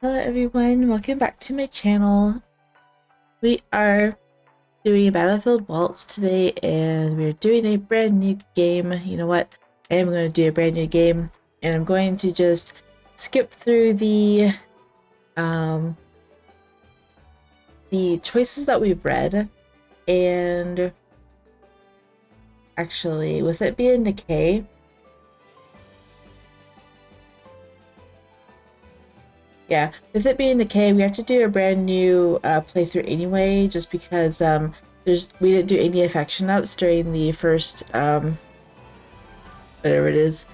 Hello everyone, welcome back to my channel. We are doing Battlefield Waltz today and we're doing a brand new game. You know what? I am going to do a brand new game and I'm going to just skip through the choices that we've read, and actually with it being decay, with it being decay, we have to do a brand new playthrough anyway, just because we didn't do any affection ups during the first whatever it is,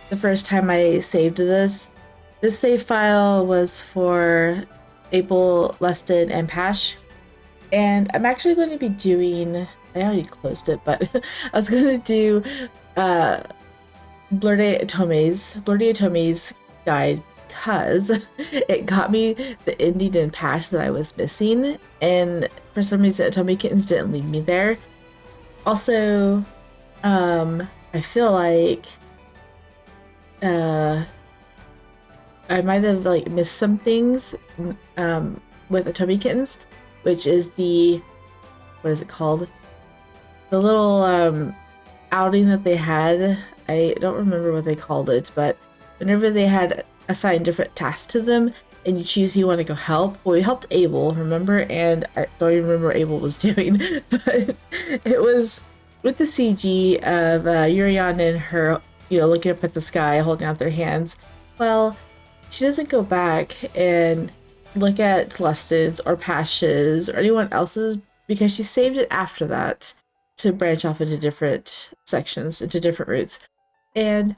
the first time I saved this. This save file was for Abel, Lustin, and Pash, and I'm actually going to be doing, I already closed it, but I was going to do Blurdy Atome's guide, because it got me the ending and Pash that I was missing, and for some reason Atome Kittens didn't leave me there. Also, I feel like I might have missed some things with Atome Kittens, which is the, what is it called? The little outing that they had. I don't remember what they called it, but whenever they had assigned different tasks to them and you choose who you want to go help. Well, we helped Abel, remember? And I don't even remember what Abel was doing, but it was with the CG of Urian and her, looking up at the sky, holding out their hands. Well, she doesn't go back and look at Lustin's or Pash's or anyone else's, because she saved it after that to branch off into different sections, into different routes. And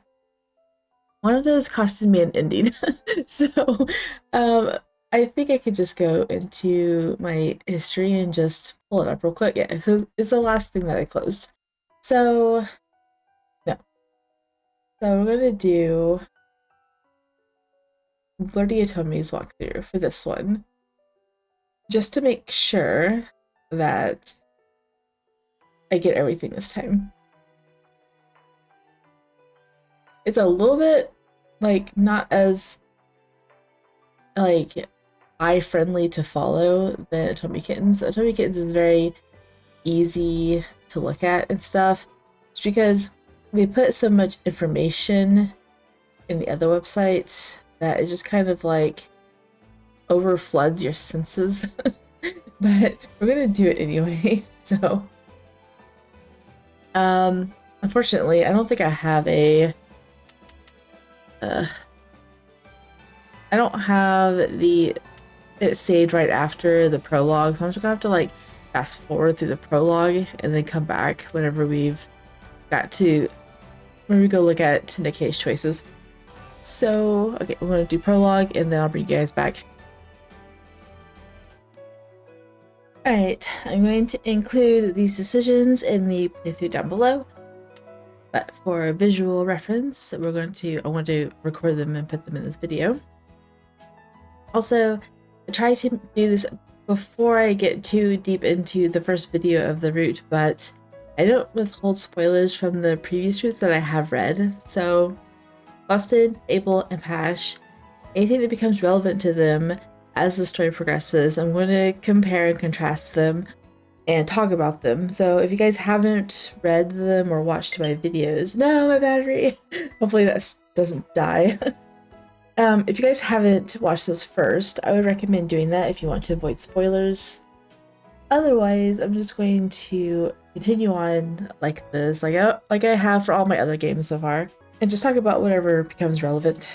one of those costed me an ending. So I think I could just go into my history and just pull it up real quick. Yeah, it's the last thing that I closed. So, no. So we're going to do Blurdy Atome's walkthrough for this one, just to make sure that I get everything this time. It's a little bit not as eye-friendly to follow than Atome Kittens. Atome Kittens is very easy to look at and stuff. It's because they put so much information in the other websites that it just kind of overfloods your senses. But we're gonna do it anyway. So unfortunately, I don't think I have a I don't have it saved right after the prologue, so I'm just gonna have to fast forward through the prologue and then come back whenever we've got to, when we go look at Nike's choices. So, okay, we're gonna do prologue and then I'll bring you guys back. Alright, I'm going to include these decisions in the playthrough down below. But for visual reference, I want to record them and put them in this video. Also, I try to do this before I get too deep into the first video of the route, but I don't withhold spoilers from the previous routes that I have read. So, Lustin, Abel, and Pash, anything that becomes relevant to them as the story progresses, I'm going to compare and contrast them and talk about them. So if you guys haven't read them or watched my videos, no, my battery, hopefully that doesn't die. If you guys haven't watched those first, I would recommend doing that if you want to avoid spoilers. Otherwise, I'm just going to continue on like this, like I have for all my other games so far, and just talk about whatever becomes relevant.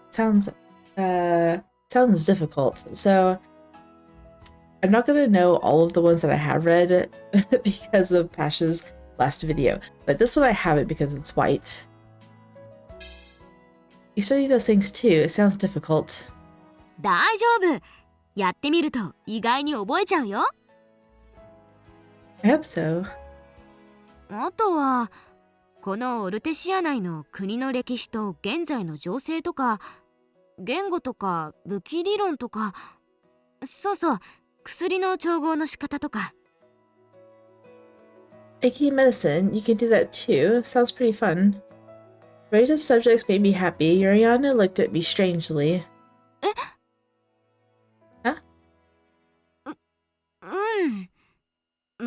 Sounds difficult, so I'm not going to know all of the ones that I have read because of Pash's last video, but this one I have it because it's white. You study those things too. It sounds difficult. 大丈夫。やってみると意外に覚えちゃうよ。I hope so. あとは、このオルテシア内の国の歴史と現在の情勢とか、言語とか武器理論とか、そうそう。薬の調合の仕方とか。Making medicine, you can do that too. Sounds pretty fun. Rays of subjects made me happy. Uriana looked at me strangely. え、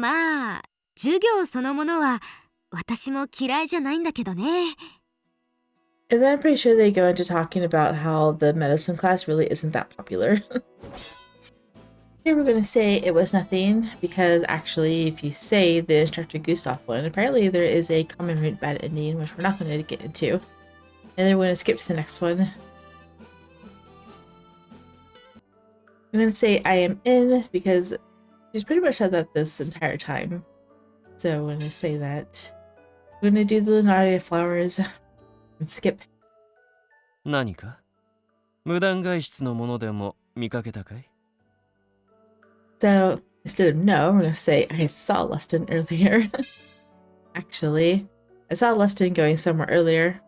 まあ授業そのものは私も嫌いじゃないんだけどね。And then I'm pretty sure they go into talking about how the medicine class really isn't that popular. Here we're going to say it was nothing, because actually if you say the instructor Gustav one, apparently there is a common root bad ending, which we're not going to get into. And then we're going to skip to the next one. I'm going to say I am in, because she's pretty much said that this entire time. So I'm going to say that. We're going to do the Leonidas flowers and skip. 何か無断外出のものでも見かけたかい So instead of no, we're going to say I saw Lustin earlier. Actually, I saw Lustin going somewhere earlier.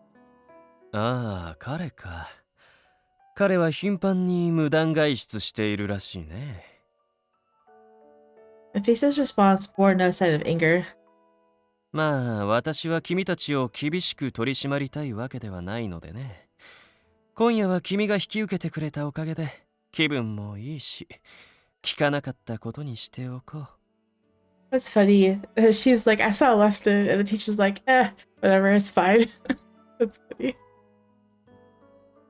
ああ、彼か。彼は頻繁に無断外出しているらしいね。Ephesus' response bore no sign of anger. まあ、私は君たちを厳しく取り締まりたいわけではないのでね。今夜は君が引き受けてくれたおかげで気分もいいし、聞かなかったことにしておこう。That's funny. She's like, I saw Lustin, and the teacher's like, whatever, it's fine. That's funny.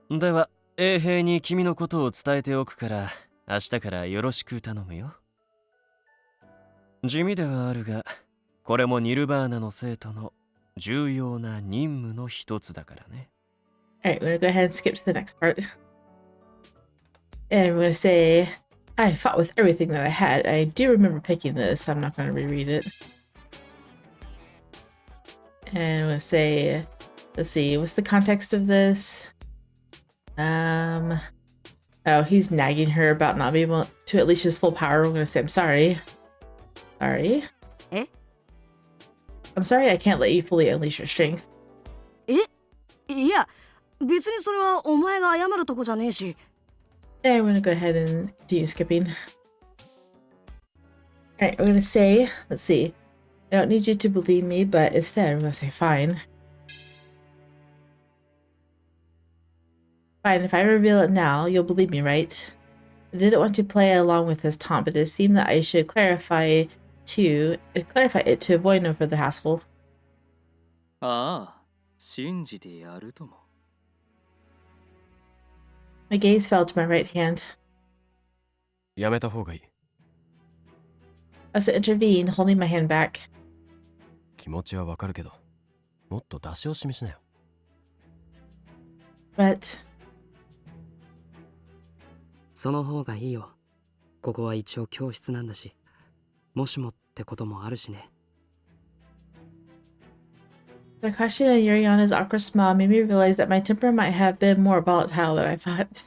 では、衛兵に君のことを伝えておくから、明日からよろしく頼むよ。地味ではあるが、これもニルバーナの生徒の重要な任務の一つだからね。Alright, we're gonna go ahead and skip to the next part. And we're gonna say, I fought with everything that I had. I do remember picking this, so I'm not gonna reread it. And we're gonna say, let's see, what's the context of this? Oh, he's nagging her about not being able to unleash his full power. We're gonna say, I'm sorry. Sorry. Eh? I'm sorry I can't let you fully unleash your strength. いや、別にそれはお前が謝るとこじゃねえし。And we're gonna go ahead and continue skipping. Alright, we're gonna say, let's see. I don't need you to believe me, but instead we're gonna say fine. Fine, if I reveal it now, you'll believe me, right? I didn't want to play along with this taunt, but it seemed that I should clarify it to avoid no further hassle. ああ、信じてやるとも。My gaze fell to my right hand. やめた方がいい。Asa intervened, holding my hand back. 気持ちはわかるけど、もっと出し惜しみしなよ。But その方がいいよ。ここは一応教室なんだし、もしもってこともあるしね。the question of Yuriana's awkward smile made me realize that my temper might have been more volatile than I thought.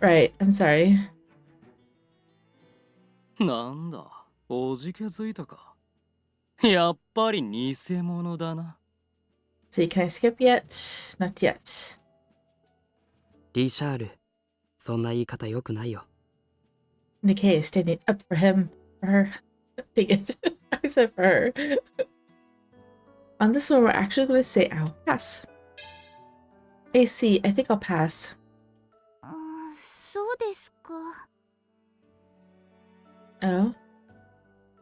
Right, I'm sorry. なんだ、おじけづいたか。やっぱり偽物だな。See, can I skip yet? Not yet. リシャール、そんな言い方良くないよ。Nikkei is standing up for him. For her. Dang it. I said for her. On this one, we're actually going to say I'll pass. AC, I think I'll pass. そうですか。Oh?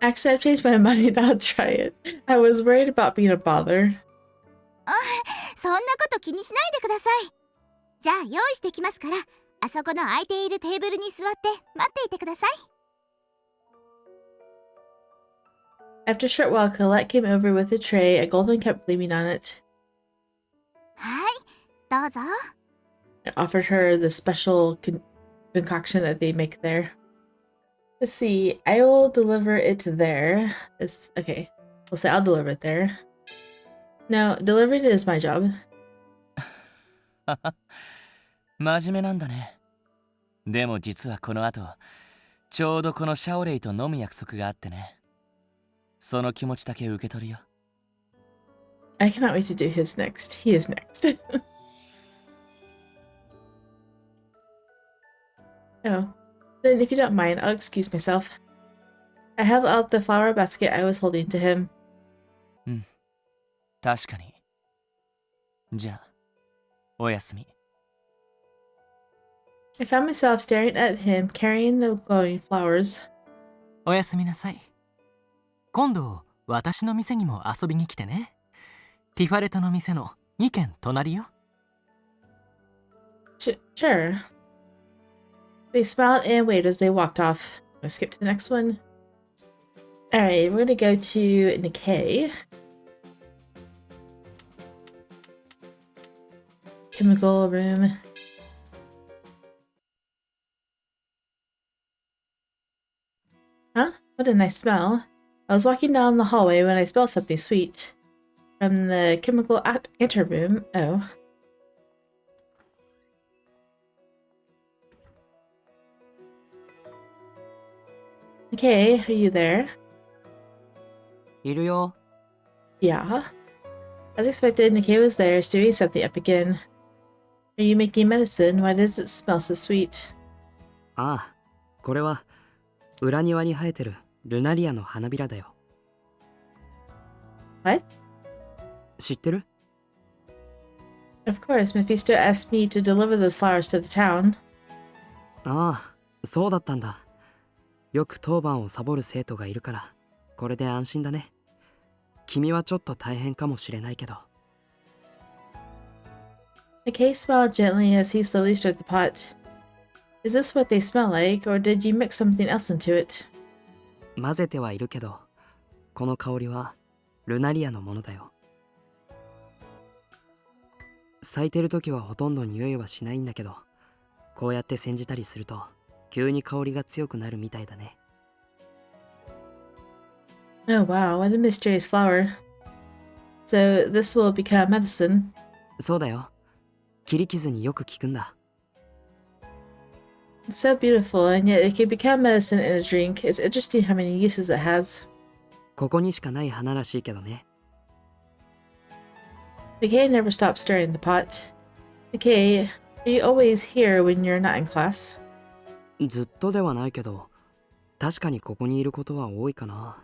Actually, I've changed my mind. I'll try it. I was worried about being a bother. そんなこと気にしないでください。じゃあ用意してきますから、あそこの空いているテーブルに座って待っていてください。After a short while, Colette came over with a tray, a golden cup gleaming on it. はい、どうぞ。I offered her the special concoction that they make there. Let's see. I will deliver it to there. Okay. We'll say I'll deliver it there. No, delivering it is my job. 真面目なんだね。でも実はこの後、ちょうどこのシャオレイと飲む約束があってね。その気持ちだけ受け取るよ。I cannot wait to do his next. He is next. Oh. Then if you don't mind, I'll excuse myself. I held out the flower basket I was holding to him. うん。確かに。じゃあ、おやすみ。I found myself staring at him, carrying the glowing flowers. おやすみなさい。今度私の店にも遊びに来てね。ティファレトの店の2軒隣よ。Sure. They smiled and waved as they walked off. Let's skip to the next one. Alright, we're gonna go to Nikkei. Chemical room. Huh? What a nice smell. I was walking down the hallway when I smelled something sweet. From the chemical Anteroom. Oh. Okay, are you there? いるよ。 Yeah. As expected, Nikkei was there, stewing something up again. Are you making medicine? Why does it smell so sweet? ああ、これは裏庭に生えてるルナリアの花びらだよ。 What? 知ってる？ Of course, Mephisto asked me to deliver those flowers to the town. ああ、そうだったんだ。よく当番をサボる生徒がいるから、これで安心だね。君はちょっと大変かもしれないけど。Nikkei smiled gently as he slowly stirred the pot. Is this what they smell like, or did you mix something else into it? 混ぜてはいるけど、この香りはルナリアのものだよ。咲いてる時はほとんど匂いはしないんだけど、こうやって煎じたりすると急に香りが強くなるみたいだね。 Oh wow, what a mysterious flower. So this will become medicine. そうだよ。切り傷によく効くんだ。 It's so beautiful, and yet it can become medicine in a drink. It's interesting how many uses it has. ここにしかない花らしいけどね。 Nikkei never stopped stirring the pot. Nikkei, are you always here when you're not in class? ずっとではないけど、確かにここにいることは多いかな。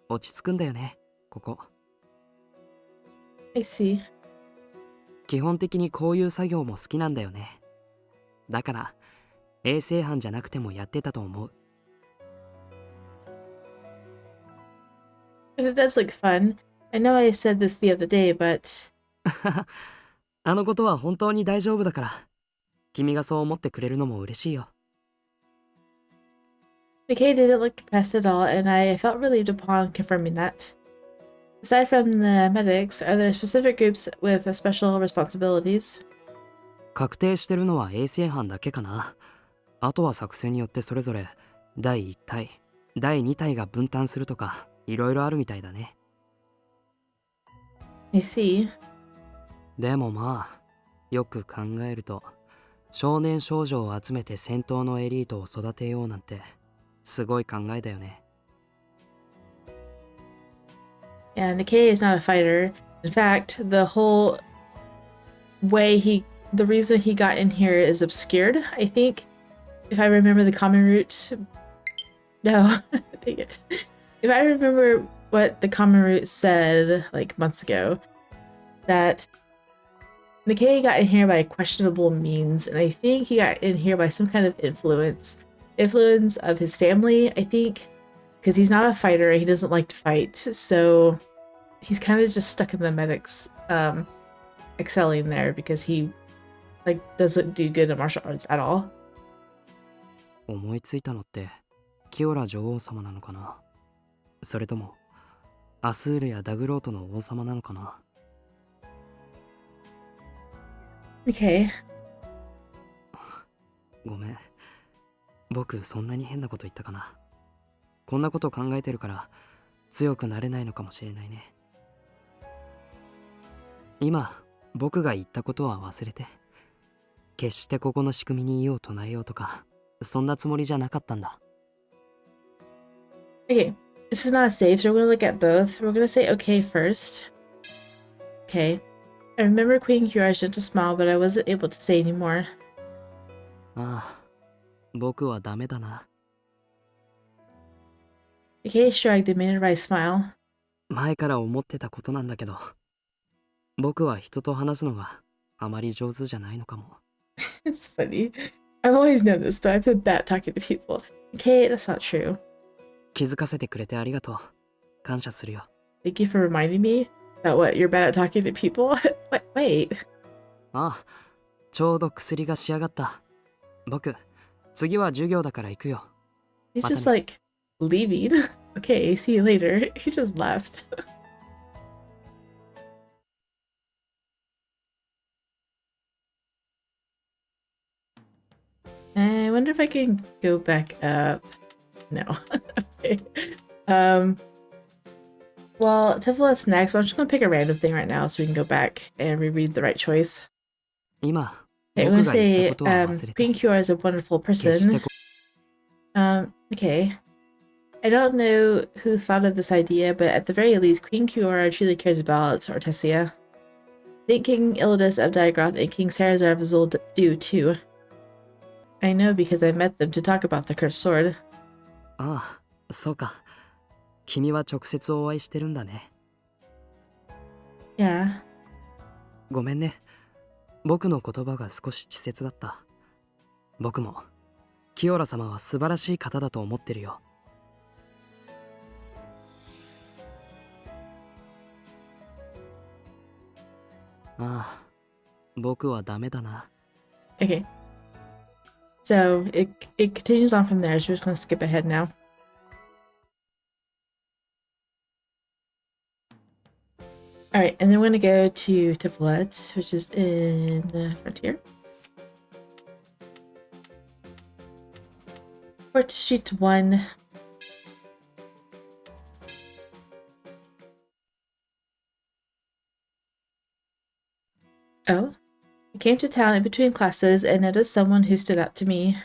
落ち着くんだよね、ここ。 I see. 基本的にこういう作業も好きなんだよね。だから衛生班じゃなくてもやってたと思う。 But it does look fun. I know I said this the other day, but... あのことは本当に大丈夫だから。君がそう思ってくれるのも嬉しいよ。 Nikkei didn't look depressed at all, and I felt relieved upon confirming that. Aside from the medics, are there specific groups with special responsibilities? 確定してるのは衛生班だけかな。あとは作戦によってそれぞれ第1隊、第2隊が分担するとかいろいろあるみたいだね。 I see. でもまあ、よく考えると少年少女を集めて戦闘のエリートを育てようなんてすごい考えだよね。 Yeah, Nikkei is not a fighter. In fact, the whole the reason he got in here is obscured, I think. If I remember the common route... No, dang it. If I remember what the common route said, like, months ago, that Nikkei got in here by questionable means, and I think he got in here by some kind of influence. Influence of his family, I think. Because he's not a fighter, he doesn't like to fight, so he's kind of just stuck in the medics, excelling there because he like doesn't do good at martial arts at all. 思いついたのってキオラ女王様なのかな。それともアスールやダグロートの王様なのかな。 Okay. ごめん。僕そんなに変なこと言ったかな。こんなこと考えてるから強くなれないのかもしれないね。今僕が言ったことは忘れて。決してここの仕組みに異を唱えようとかそんなつもりじゃなかったんだ。 Okay, this is not a save, so we're gonna look at both. We're gonna say okay first. Okay. I remember Queen Qiора's gentle smile, but I wasn't able to say any more. ああ、僕はダメだな。 Nikkei shrugged and made a wry smile. 前から思ってたことなんだけど、僕は人と話すのがあまり上手じゃないのかも。 It's funny. I've always known this, but I've been bad at talking to people. Okay, that's not true. 気づかせてくれてありがとう。感謝するよ。 Thank you for reminding me that what you're bad at talking to people. Wait. ああ、ちょうど薬が仕上がった。僕、次は授業だから行くよ。 He's Matane. just like leaving. Okay, see you later. He just left. I wonder if I can go back up. No. Okay. Well, Tifalet's next, but I'm just gonna pick a random thing right now so we can go back and reread the right choice. 今、 Okay, I'm 僕 gonna が言っ say たことは忘れて。 Queen Qiora is a wonderful 決して person. Okay. I don't know who thought of this idea, but at the very least, Queen Qiora truly cares about Artesia. I think King Illidas of Diagroth and King Sarazar of Azul do too. I know because I met them to talk about the cursed sword. ああ、そうか。君は直接お会いしてるんだね。 Yeah. ごめんね。僕の言葉が少し稚拙だった。僕も、キオラ様は素晴らしい方だと思ってるよ。ああ、僕はダメだな。 Okay. So it continues on from there, so we're just gonna skip ahead now. Alright, and then we're gonna go to Tifalet, which is in the frontier. Port Street 1. Oh. I came to town in between classes and noticed someone who stood out to me.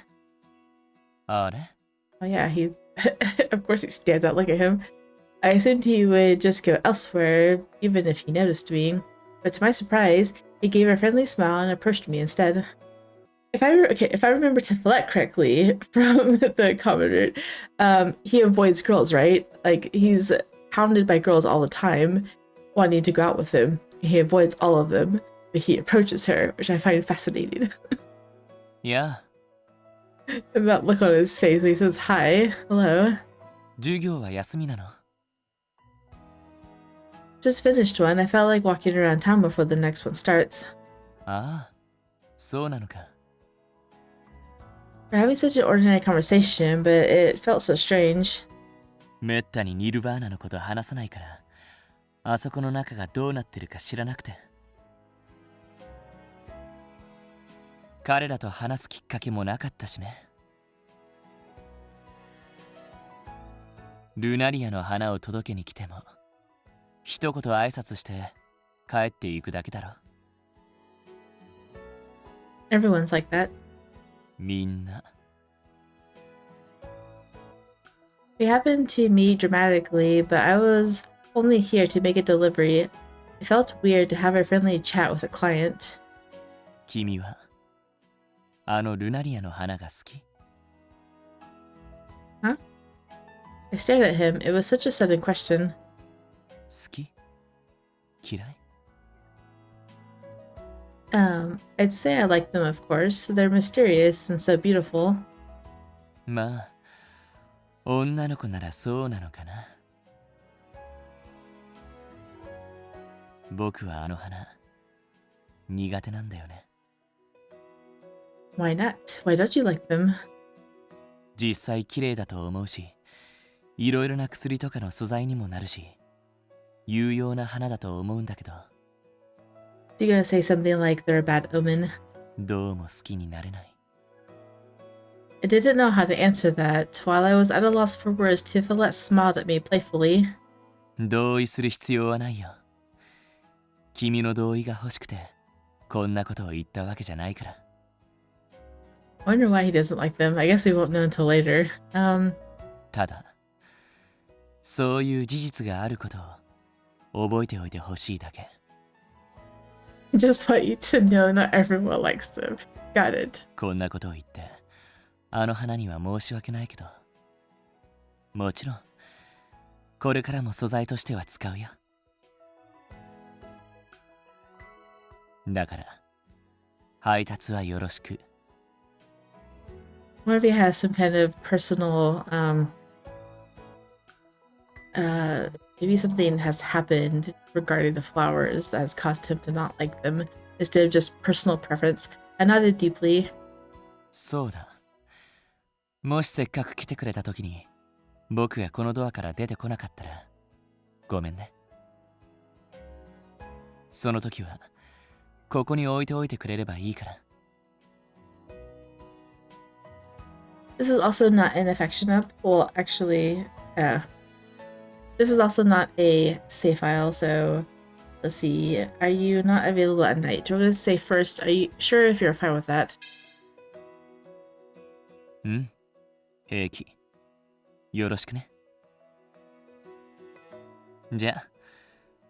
あれ Oh yeah, he of course he stands out. Look at him. I assumed he would just go elsewhere, even if he noticed me. But to my surprise, he gave a friendly smile and approached me instead. If I remember Tifalet correctly from the comment, he avoids girls, right? Like he's hounded by girls all the time, wanting to go out with him. He avoids all of them, but he approaches her, which I find fascinating. いや、 And that look on his face when he says hi, hello. 授業は休みなの？ Just finished one. I felt like walking around town before the next one starts. ああ、そうなのか。 We're having such an ordinary conversation, but it felt so strange. めったにニルバーナのこと話さないから、あそこの中がどうなってるか知らなくて。彼らと話すきっかけもなかったしね。ルナリアの花を届けに来ても、一言挨拶して帰っていくだけだろ。 Everyone's like that. みんな。 We happened to meet dramatically, but I was only here to make a delivery. It felt weird to have a friendly chat with a client. 君はあのルナリアの花が好き？ Huh? I stared at him. It was such a sudden question. 好き？嫌い？ I'd say I like them, of course. They're mysterious and so beautiful. まあ、女の子ならそうなのかな。僕はあの花、苦手なんだよね。 Why not? Why don't you like them? 実際綺麗だと思うし、いろいろな薬とかの素材にもなるし、有用な花だと思うんだけど、 You gonna say something like they're a bad omen? どうも好きになれない。 I didn't know how to answer that. While I was at a loss for words, Tifalet smiled at me playfully. 同意する必要はないよ。君の同意が欲しくて、こんなことを言ったわけじゃないから。 I wonder why he doesn't like them. I guess we won't know until later. ただ、そういう事実があることを覚えておいてほしいだけ。 Just want you to know not everyone likes them. Got it. こんなことを言って、あの花には申し訳ないけど、もちろん、これからも素材としては使うよ。だから、配達はよろしく。 What if he has some kind of personal maybe something has happened regarding the flowers that has caused him to not like them, instead of just personal preference. I nodded deeply. そうだ。もしせっかく来てくれた時に僕がこのドアから出てこなかったらごめんね。その時はここに置いておいてくれればいいから。This is also not an affection up. Well, actually, this is also not a save file, so let's see. Are you not available at night? We're going to say first, are you sure if you're fine with that? うん、平気。よろしくね。じゃあ、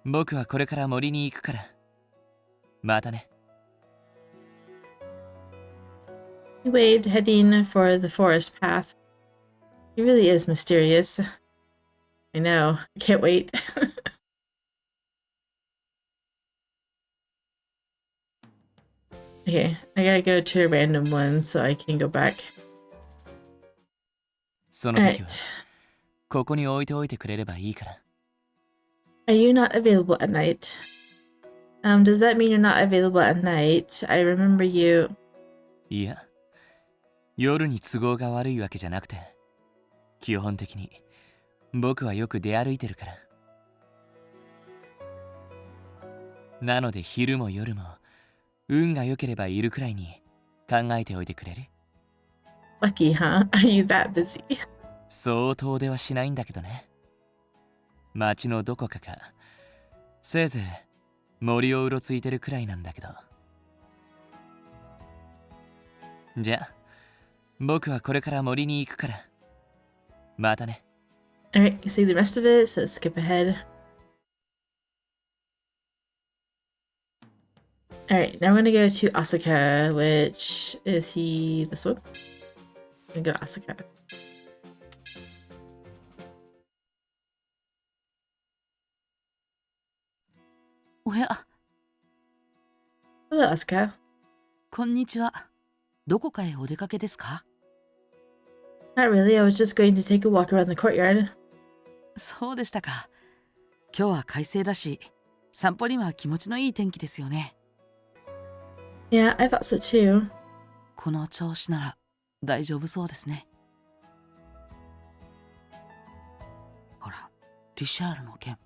僕はこれから森に行くから。またね。He waved, heading for the forest path. He really is mysterious. I know. I can't wait. Okay, I gotta go to a random one so I can go back. その時は Alright. ここに置いておいてくれればいいから。Are you not available at night? Does that mean you're not available at night? I remember you. いや、夜に都合が悪いわけじゃなくて、基本的に僕はよく出歩いてるから。なので昼も夜も運が良ければいるくらいに考えておいてくれる？ Lucky, huh? Are you that busy? そう遠出はしないんだけどね。街のどこかか、せいぜい森をうろついてるくらいなんだけど。じゃあ、僕はこれから森に行くから。またね。Alright, you see the rest of it, so skip ahead. Alright, now we're gonna go to Asaka, which is he this one? I'm gonna go to Asaka. Hello, Asaka. こんにちは。どこかへお出かけですか？ Not really, I was just going to take a walk around the courtyard. そうでしたか。今日は快晴だし、散歩には気持ちのいい天気ですよね。Yeah, I thought so too. この調子なら大丈夫そうですね。ほら、リシャールの件。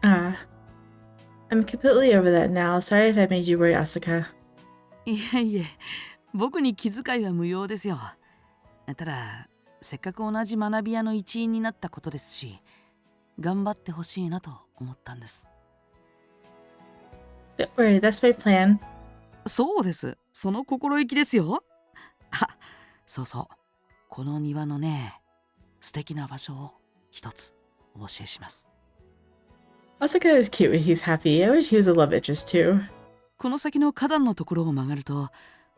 Ah, I'm completely over that now. Sorry if I made you worry, Asaka. いえいえ、僕に気遣いは無用ですよ。ただ、せっかく同じ学び屋の一員になったことですし、頑張ってほしいなと思ったんです。Don't worry, that's my plan. そうです。その心意気ですよ。あ、そうそう。この庭のね、素敵な場所を一つお教えします。Asaka is cute when he's happy. I wish he was a love interest too. この先の花壇のところを曲がると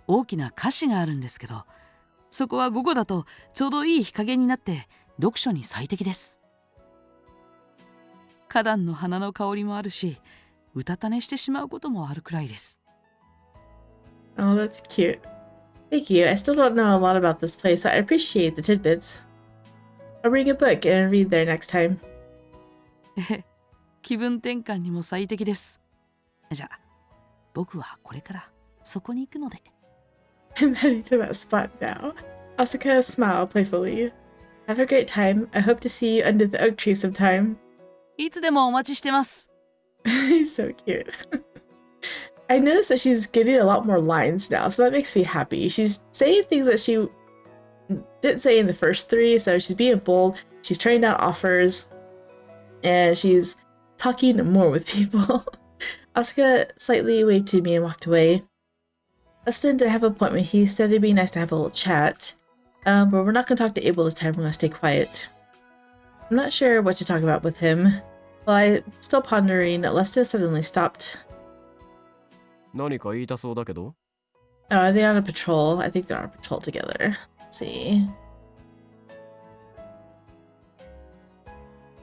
大きな菓子があるんですけど、そこは午後だとちょうどいい日陰になって読書に最適です。花壇の花の香りもあるし、うたた寝してしまうこともあるくらいです。Oh, that's cute. Thank you. I still don't know a lot about this place, so I appreciate the tidbits. I'll bring a book and read there next time. 気分転換にも最適です。じゃあ、僕はこれからそこに行くので。I'm heading to that spot now. Asaka smiled playfully. Have a great time. I hope to see you under the oak tree sometime. いつでもお待ちしてます。He's so cute. I noticed that she's getting a lot more lines now, so that makes me happy. She's saying things that she didn't say in the first three, so she's being bold. She's turning down offers, and she's talking more with people. Asaka slightly waved to me and walked away. Lustin did have an appointment. He said it'd be nice to have a little chat. But we're not going to talk to Abel this time. We're going to stay quiet. I'm not sure what to talk about with him. While I'm still pondering, Lustin suddenly stopped. 何か言いたそうだけど Oh, are they on a patrol? I think they're on a patrol together. Let's see.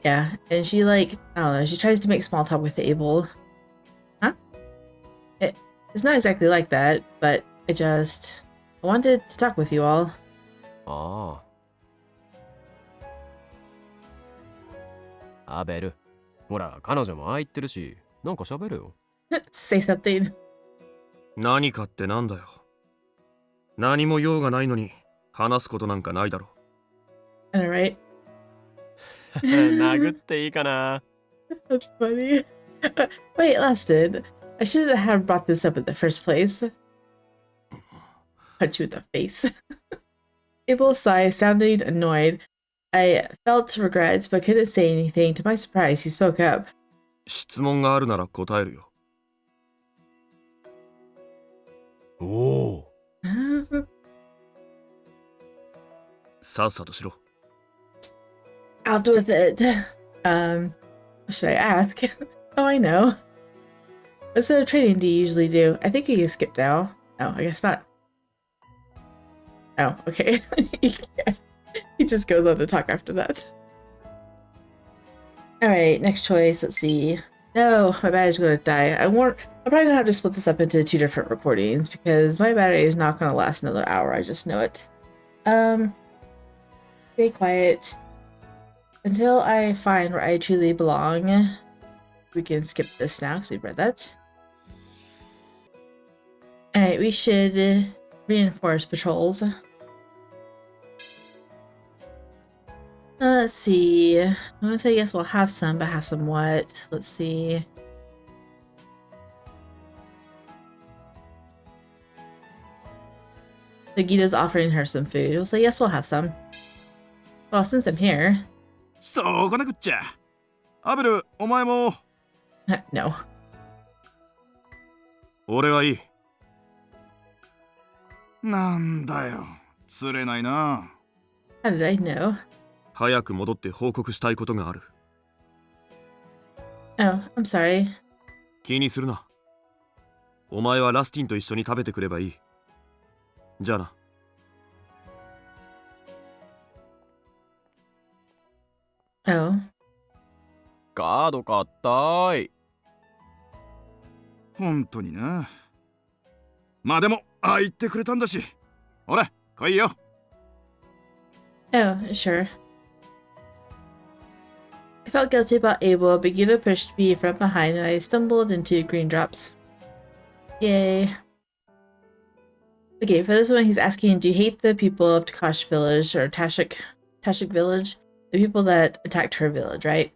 Yeah, and she I don't know, she tries to make small talk with Abel. Huh? It's not exactly like that, but I wanted to talk with you all. ああアベル。ほら、彼女もああ言ってるし、なんか喋れよ。Say something. 何かってなんだよ。何も用がないのに話すことなんかないだろ。I know, right? 殴っていいかな。 That's funny. Wait, Lustin. I should have brought this up in the first place. Punch you in the face. Abel sighed, sounding annoyed. I felt regret, but couldn't say anything. To my surprise, he spoke up. 質問があるなら答えるよ。おお。さっさとしろ。Out with it. What should I ask? Oh, I know. What sort of training do you usually do? I think you can skip now. Oh, I guess not. Oh, okay. He just goes on to talk after that. Alright, next choice. Let's see. No, my battery's gonna die. I'm probably gonna have to split this up into 2 different recordings because my battery is not gonna last another hour. I just know it. Stay quiet. Until I find where I truly belong. We can skip this now because we've read that. Alright, we should reinforce patrols. Let's see. I'm gonna say yes, we'll have some, but have some what? Let's see. Nagita's offering her some food. We'll say yes, we'll have some. Well, since I'm here. そうこなくっちゃ。アベル、お前も。No. 俺はいい。なんだよ。釣れないな。How did I know? 早く戻って報告したいことがある。Oh, I'm sorry. 気にするな。お前はラスティンと一緒に食べてくればいい。じゃあな。Oh. カード買ったい。本当にな。まあでも、言ってくれたんだし。ほら、来いよ。Oh, sure. I felt guilty about Abel, but Gita pushed me from behind and I stumbled into green drops. Yay. Okay, for this one he's asking, do you hate the people of Takash village or Tashik village? The people that attacked her village, right?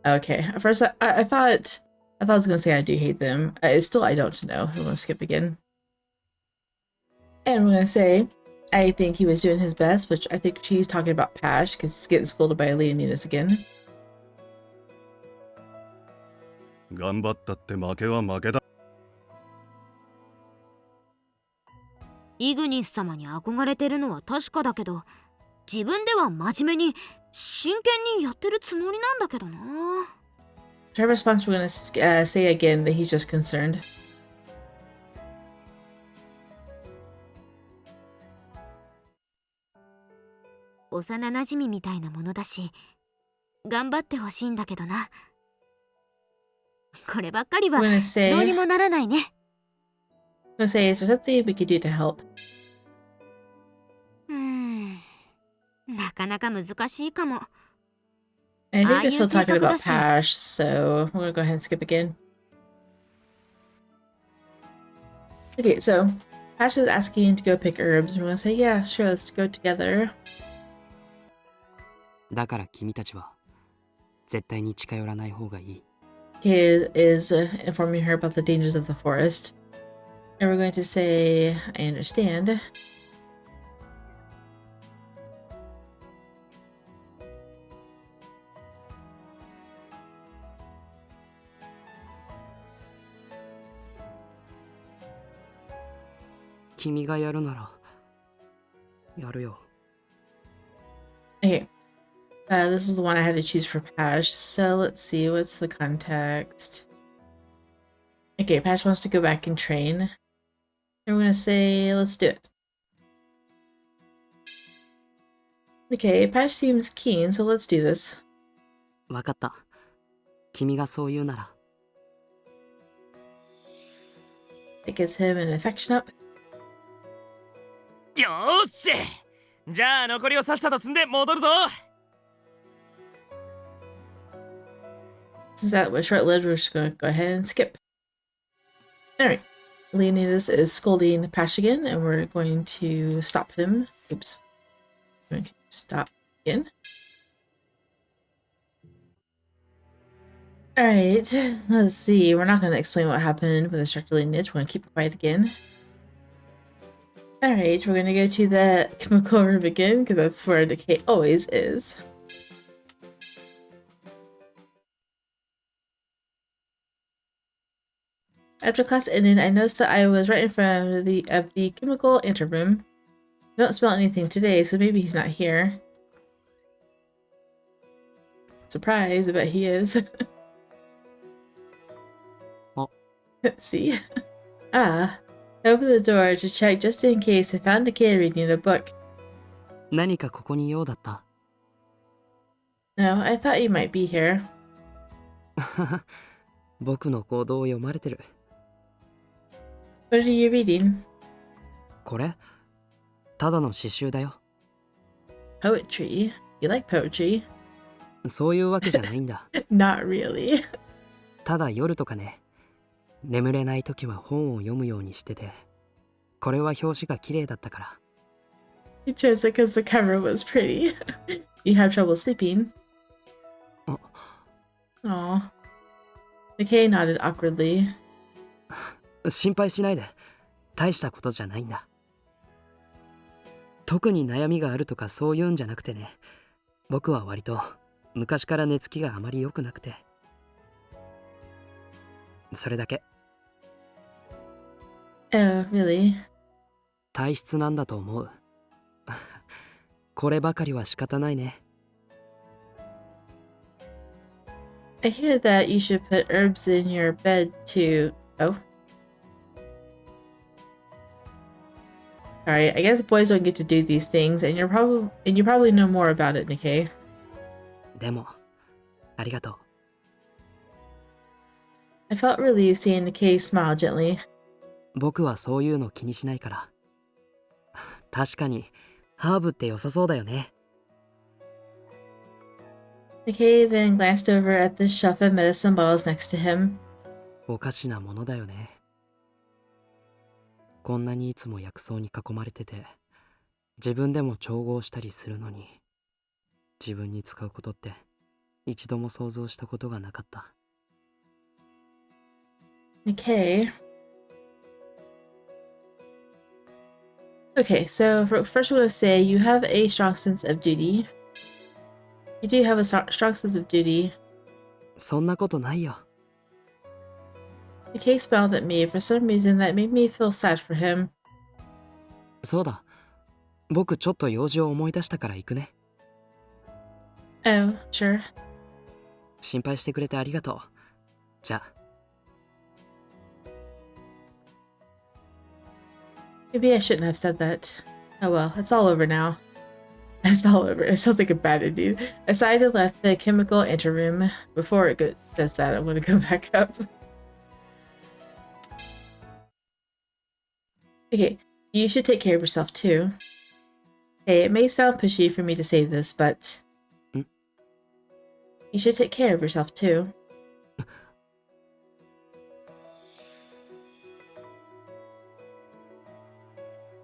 Okay. At first I thought I was gonna say I do hate them. It's still I don't know. I'm gonna skip again. And we're gonna say I think he was doing his best, which I think she's talking about Pash because he's getting scolded by Leonidas again. 頑張ったって負けは負けだ。イグニス様に憧れてるのは確かだけど、自分では真面目に真剣にやってるつもりなんだけどな。Her response, we're gonna say again that he's just concerned. 幼馴染みたいなものだし、頑張ってほしいんだけどな。こればっかりはど We're う gonna にもならないね。say, is there something we could do to help? なかなか難しいかも。And I think they're you still think talking about Takashi. Pash, so we're gonna go ahead and skip again. Okay, so Pash is asking to go pick herbs. We're gonna say, yeah, sure, let's go together. だから君たちは絶対に近寄らない方がいい。 He is informing her about the dangers of the forest. And we're going to say, I understand.「君がやるならやるよ。 Okay. This is the one I had to choose for Pash. So let's see, what's the context? Okay, Pash wants to go back and train. And we're gonna say, let's do it. Okay, Pash seems keen, so let's do this. わかった。君がそう言うなら。 It gives him an affection up. よーし、じゃあ残りをさっさと積んで戻るぞ。 Since that was short-lived, we're just gonna go ahead and skip. Alright. Leonidas is scolding Pashigan, and we're going to stop him. Oops. We're going to stop again. Alright, let's see. We're not going to explain what happened with Instructor Leonidas. We're going to keep quiet again. Alright, we're going to go to the chemical room again, because that's where decay always is. After class ended, I noticed that I was right in front of the chemical anteroom. I don't smell anything today, so maybe he's not here. Surprise, I bet he is. Oh. See? Ah. I opened the door to check just in case I found Qiora reading a book. 何かここに用だった？ No, I thought you might be here. 僕の行動を読まれてる。 What are you reading? これ？ただの詩集だよ。 Poetry? You like poetry? そういうわけじゃないんだ。Not really. ただ夜とかね、眠れない時は本を読むようにしてて、これは表紙が綺麗だったから。 You chose it because the cover was pretty. You have trouble sleeping. Aw. McKay nodded awkwardly. 心配しないで。大したことじゃないんだ。特に悩みがあるとかそういうんじゃなくてね。僕は割と昔から寝つきがあまり良くなくて。それだけ。 Oh, really? 体質なんだと思う。こればかりは仕方ないね。 I hear that you should put herbs in your bed to... Oh. Sorry, I guess boys don't get to do these things, and you probably know more about it, Nikkei. でも、ありがとう。 I felt relieved seeing Nikkei smile gently. 僕はそういうの気にしないから。確かに、ハーブって良さそうだよね。 Nikkei then glanced over at the shelf of medicine bottles next to him. おかしなものだよね。こんなにいつも薬草に囲まれてて、自分でも調合したりするのに、自分に使うことって一度も想像したことがなかった。 Nikkei. Okay, so first we're going to say you have a strong sense of duty. You do have a strong sense of duty. そんなことないよ。 Nikkei smiled at me for some reason that made me feel sad for him. そうだ。僕ちょっと用事を思い出したから行くね。 Oh, sure. 心配してくれてありがとう。じゃあ。 Maybe I shouldn't have said that. Oh well, it's all over now. It's all over. It sounds like a bad ending. I sighed and left the chemical anteroom. Before it does that, I'm going to go back up. Okay, you should take care of yourself too. Hey, it may sound pushy for me to say this, but... You should take care of yourself too.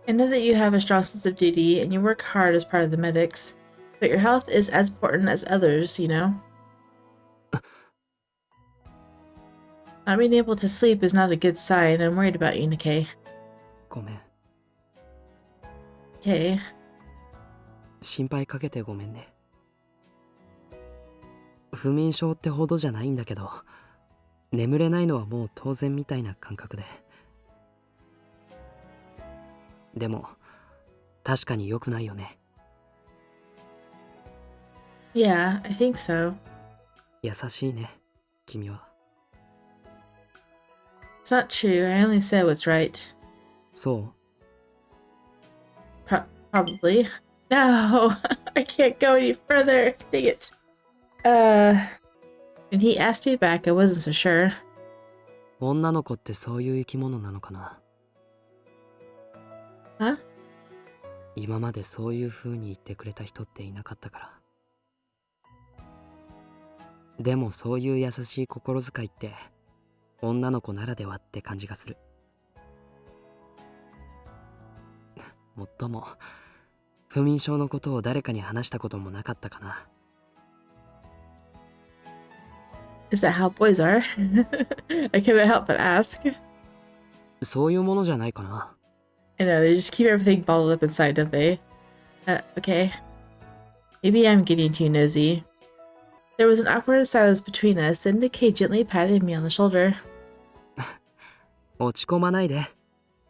I know that you have a strong sense of duty and you work hard as part of the medics, but your health is as important as others, you know? Not being able to sleep is not a good sign. I'm worried about you, Nikkei. ごめん。 Okay. 心配かけてごめんね。不眠症ってほどじゃないんだけど、眠れないのはもう当然みたいな感覚で。でも、確かに良くないよね。 Yeah, I think so. 優しいね、君は。 It's not true. I only said what's right. そう？ Probably. No, I can't go any further. Dang it. When he asked me back, I wasn't so sure. 女の子ってそういう生き物なのかな。 Huh? 今までそういう風に言ってくれた人っていなかったから。でもそういう優しい心遣いって女の子ならではって感じがする。もっとも不眠症のことを誰かに話したこともなかったかな。Is that how boys are? I couldn't help but ask. そういうものじゃないかな。I know, they just keep everything bottled up inside, don't they? Okay. Maybe I'm getting too nosy. There was an awkward silence between us, then Nikkei gently patted me on the shoulder. 落ち込まないで。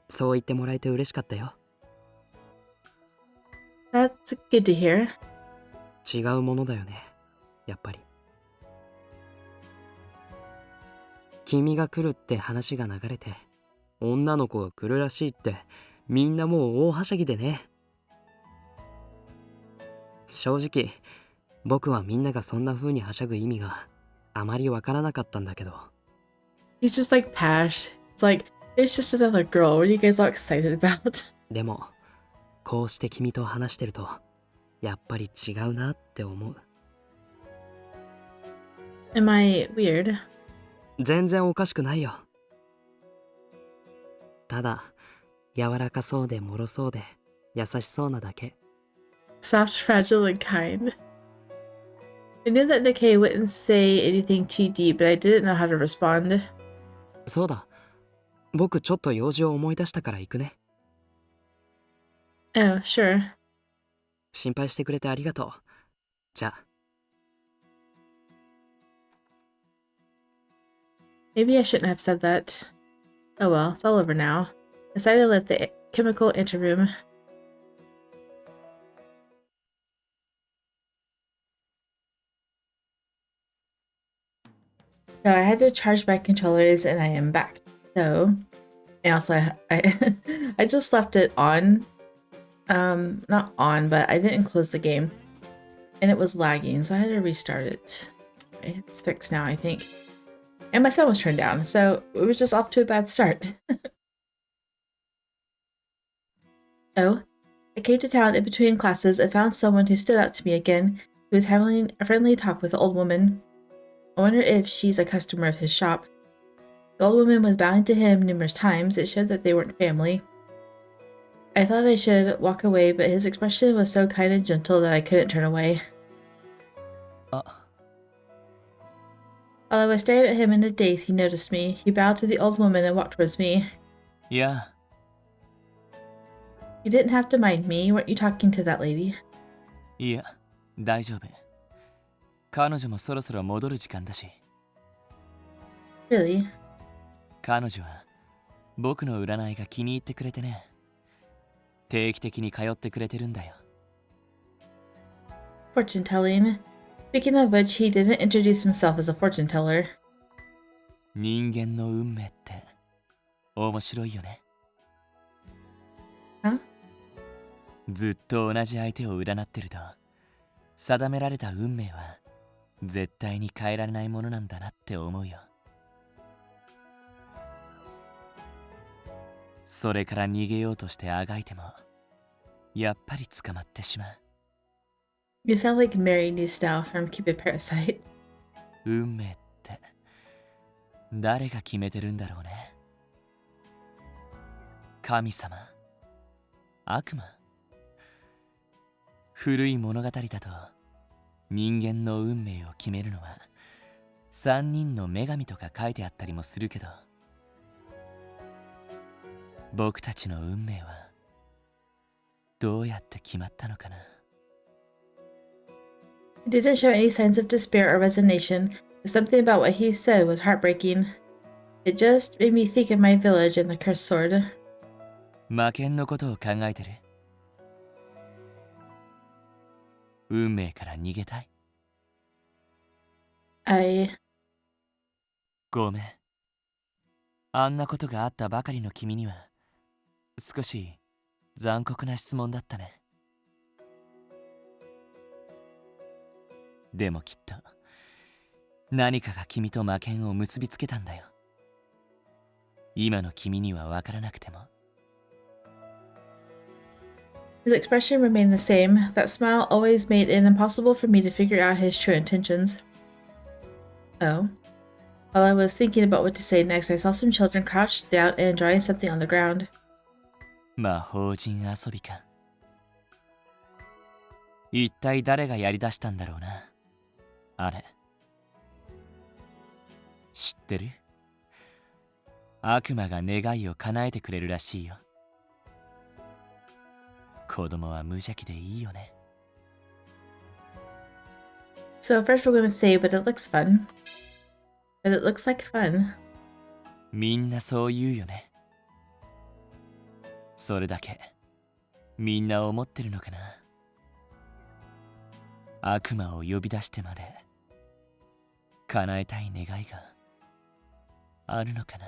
そう言ってもらえて嬉しかったよ。That's good to hear. 違うものだよね、やっぱり。君が来るって話が流れて、女の子が来るらしいってみんなもう大はしゃぎでね。正直僕はみんながそんな風にはしゃぐ意味があまりわからなかったんだけど。 He's just like Pash. It's like, it's just another girl. What are you guys all excited about? でもこうして君と話してるとやっぱり違うなって思う。 Am I weird? 全然おかしくないよ。ただ柔らかそうで脆そうで優しそうなだけ。 Soft, fragile, and kind. I knew that Nikkei wouldn't say anything too deep, but I didn't know how to respond. そうだ、僕ちょっと用事を思い出したから行くね。 Oh, sure. 心配してくれてありがとう。じゃあ。 Maybe I shouldn't have said that. Oh well, it's all over now. Decided to let the chemical Anteroom. So I had to charge my controllers and I am back. So, and also I I just left it on. Not on, but I didn't close the game. And it was lagging, so I had to restart it. Okay, it's fixed now, I think. And my sound was turned down, so it was just off to a bad start. Oh, I came to town in between classes and found someone who stood out to me again, who was having a friendly talk with the old woman. I wonder if she's a customer of his shop. The old woman was bowing to him numerous times. It showed that they weren't family. I thought I should walk away, but his expression was so kind and gentle that I couldn't turn away. While I was staring at him in a daze, he noticed me. He bowed to the old woman and walked towards me. Yeah. You didn't have to mind me. Weren't you talking to that lady? いや、大丈夫。彼女もそろそろ戻る時間だし。Really? 彼女は僕の占いが気に入ってくれてね。定期的に通ってくれてるんだよ。Fortune telling. Speaking of which, he didn't introduce himself as a fortune teller. 人間の運命って面白いよね。Huh? ずっと同じ相手を占ってると、定められた運命は絶対に変えられないものなんだなって思うよ。それから逃げようとしてあがいても、やっぱり捕まってしまう。You sound like Mary Niece now from Cupid Parasite. 運命って誰が決めてるんだろうね。神様、悪魔。古い物語だと人間の運命を決めるのは3人の女神とか書いてあったりもするけど、僕たちの運命はどうやって決まったのかな。He didn't show any signs of despair or resignation, but something about what he said was heartbreaking. It just made me think of my village and the cursed sword. 魔剣のことを考えてる。運命から逃げたい。ごめん。あんなことがあったばかりの君には少し残酷な質問だったね。でもきっと何かが君と魔剣を結びつけたんだよ。今の君には分からなくても。His expression remained the same. That smile always made it impossible for me to figure out his true intentions. Oh. While I was thinking about what to say next, I saw some children crouched down and drawing something on the ground. 魔法陣遊びか。一体誰がやりだしたんだろうな。あれ。知ってる？悪魔が願いを叶えてくれるらしいよ。子供は無邪気でいいよね。So first we're gonna say, but it looks fun. But it looks like fun. みんなそう言うよね。それだけみんな思ってるのかな。悪魔を呼び出してまで叶えたい願いがあるのかな。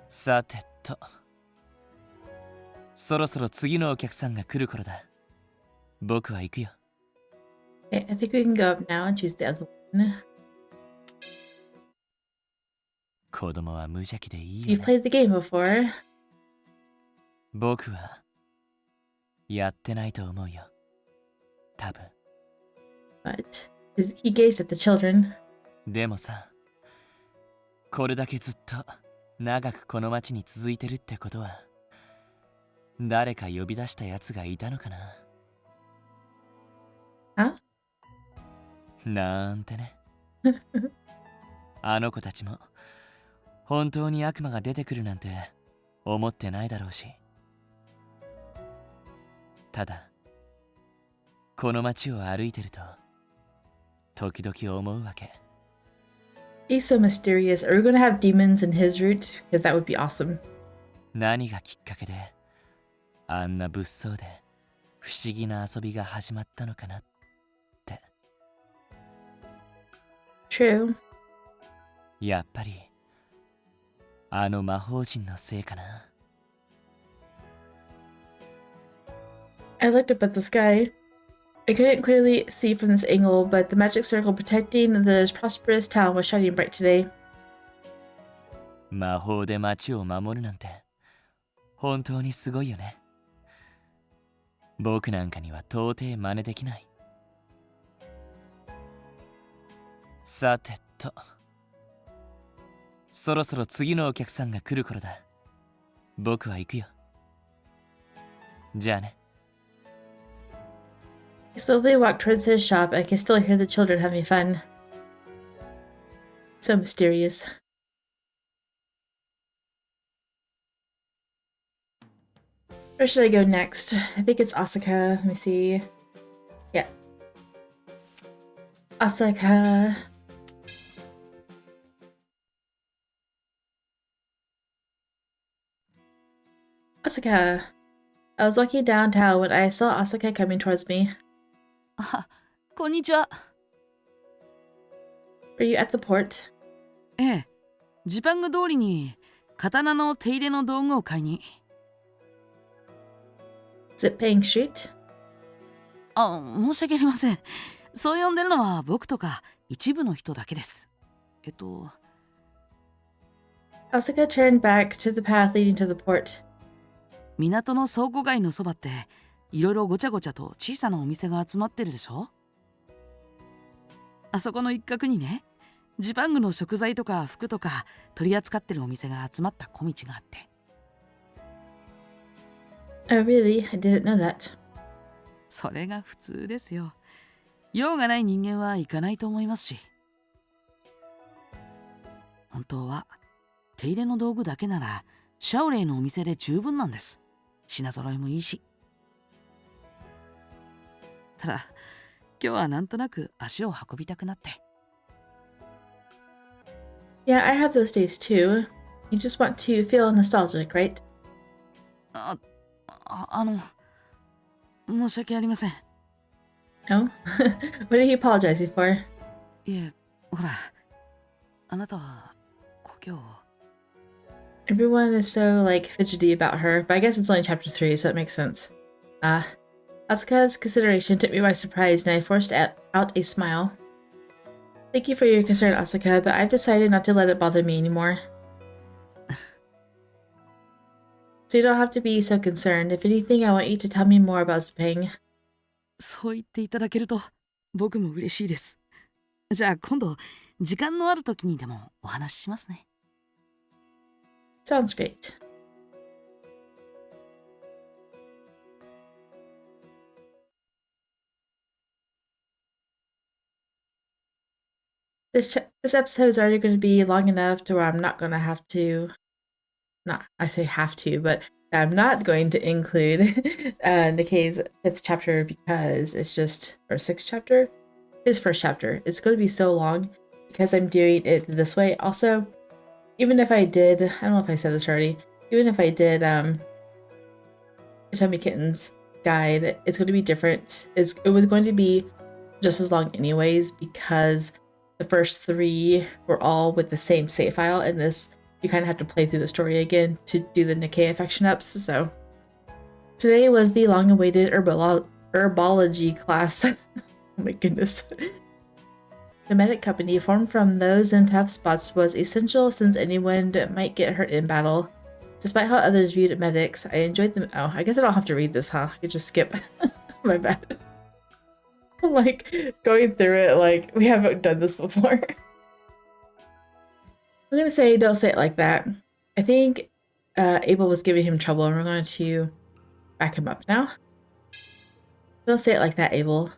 さてと、そろそろ次のお客さんが来る頃だ。僕は行くよ。Okay, I think we can go up now and choose the other one. 子供は無邪気でいいよ You've ね。 played the game before. 僕はやってないと思うよ。多分。 But he gazed at the children. でもさ、これだけずっと長くこの町に続いてるってことは、誰か呼び出したやつがいたのかな。Huh? なんてね。あの子たちも本当に悪魔が出てくるなんて思ってないだろうし。ただ、この街を歩いてると時々思うわけ。He's so mysterious. Are we gonna have demons in his route? Because that would be awesome. 何がきっかけであんな物騒で不思議な遊びが始まったのかなって。 True. やっぱりあの魔法陣のせいかな。 I looked up at the sky. I couldn't clearly see from this angle, but the magic circle protecting the prosperous town was shining bright today. 魔法で街を守るなんて本当にすごいよね。僕なんかには到底真似できない。さてと、そろそろ次のお客さんが来る頃だ。僕は行くよ。じゃあね。 He slowly walked towards his shop. I could still hear the children having fun. So mysterious. Where should I go next? I think it's Asaka. Let me see. Yeah. Asaka. Asaka. I was walking downtown when I saw Asaka coming towards me. あ、こんにちは。 Were you at the port? ええ、ジパング通りに刀の手入れの道具を買いに。 Is it Paying Street? あ、申し訳ありません。そう呼んでるのは僕とか一部の人だけです。Asaka turned back to the path leading to the port. 港の倉庫街のそばっていろいろごちゃごちゃと小さなお店が集まってるでしょ。あそこの一角にね、ジパングの食材とか服とか取り扱ってるお店が集まった小道があって。 Oh, really? I didn't know that. それが普通ですよ。用がない人間は行かないと思いますし。本当は手入れの道具だけならシャオレイのお店で十分なんです。品揃えもいいし。ただ今日はなんとなく足を運びたくなって。 Yeah, I have those days too. You just want to feel nostalgic, right? 申し訳ありません。 No? What are you apologizing for? いえ、ほら、あなたは故郷を。 Everyone is so, like, fidgety about her, but I guess it's only chapter 3, so it makes sense. Asuka's consideration took me by surprise, and I forced out a smile. Thank you for your concern, Asaka, but I've decided not to let it bother me anymore. So you don't have to be so concerned. If anything, I want you to tell me more about Spang. そう言っていただけると僕も嬉しいです。じゃあ今度時間のある時にでもお話ししますね。Sounds great. This episode is already going to be long enough to where I'm not going to have to, not I say have to, but I'm not going to include Nikkei's 5th chapter because it's just, or 6th chapter, his 1st chapter. It's going to be so long because I'm doing it this way. Also, even if I did, I don't know if I said this already, even if I did Chummy Kitten's guide, it's going to be different. It was going to be just as long anyways because the first 3 were all with the same save file, and this you kind of have to play through the story again to do the Nike Affection Ups. So today was the long-awaited herbology class. Oh my goodness. The medic company formed from those in tough spots was essential since anyone might get hurt in battle. Despite how others viewed medics, I enjoyed them. Oh, I guess I don't have to read this, huh? I could just skip. My bad. I'm like going through it like we haven't done this before. I'm gonna say don't say it like that. I think Abel was giving him trouble and we're going to back him up now. Don't say it like that, Abel.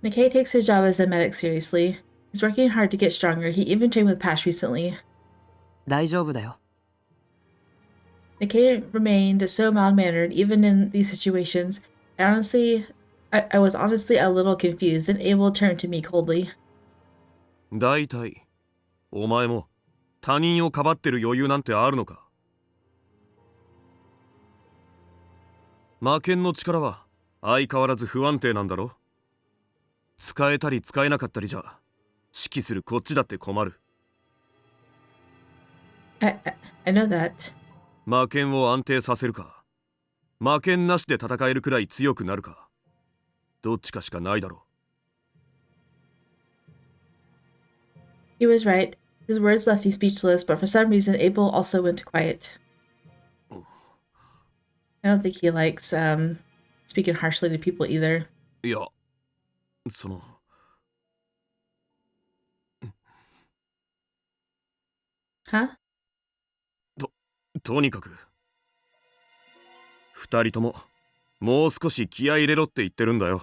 Nikkei takes his job as a medic seriously. He's working hard to get stronger. He even trained with Pash recently. 大丈夫だよ。 Nikkei remained so mild-mannered even in these situations. I was honestly a little confused, then Abel turned to me coldly. だいたいお前も他人をかばってる余裕なんてあるのか。魔剣の力は相変わらず不安定なんだろ。使えたり使えなかったりじゃ指揮するこっちだって困る。I know that. 魔剣を安定させるか、魔剣なしで戦えるくらい強くなるか、どっちかしかないだろう。 He was right. His words left me speechless, but for some reason Abel also went quiet. I don't think he likes speaking harshly to people either. いや、その。Huh? とにかく2人とももう少し気合い入れろって言ってるんだよ。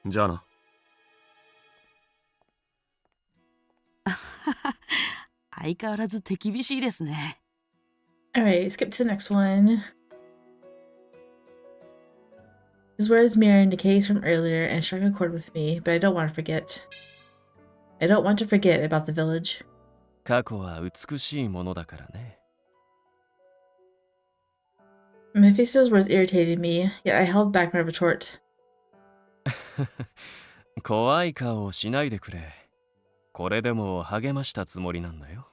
じゃあな。相変わらず手厳しいですね。Alright, skip to the next one. His words mirrored Nikkei's from earlier and struck a chord with me, but I don't want to forget. I don't want to forget about the village. 過去は美しいものだからね。Mephisto's words irritated me, yet I held back my retort. 怖い顔をしないでくれ。これでも励ましたつもりなんだよ。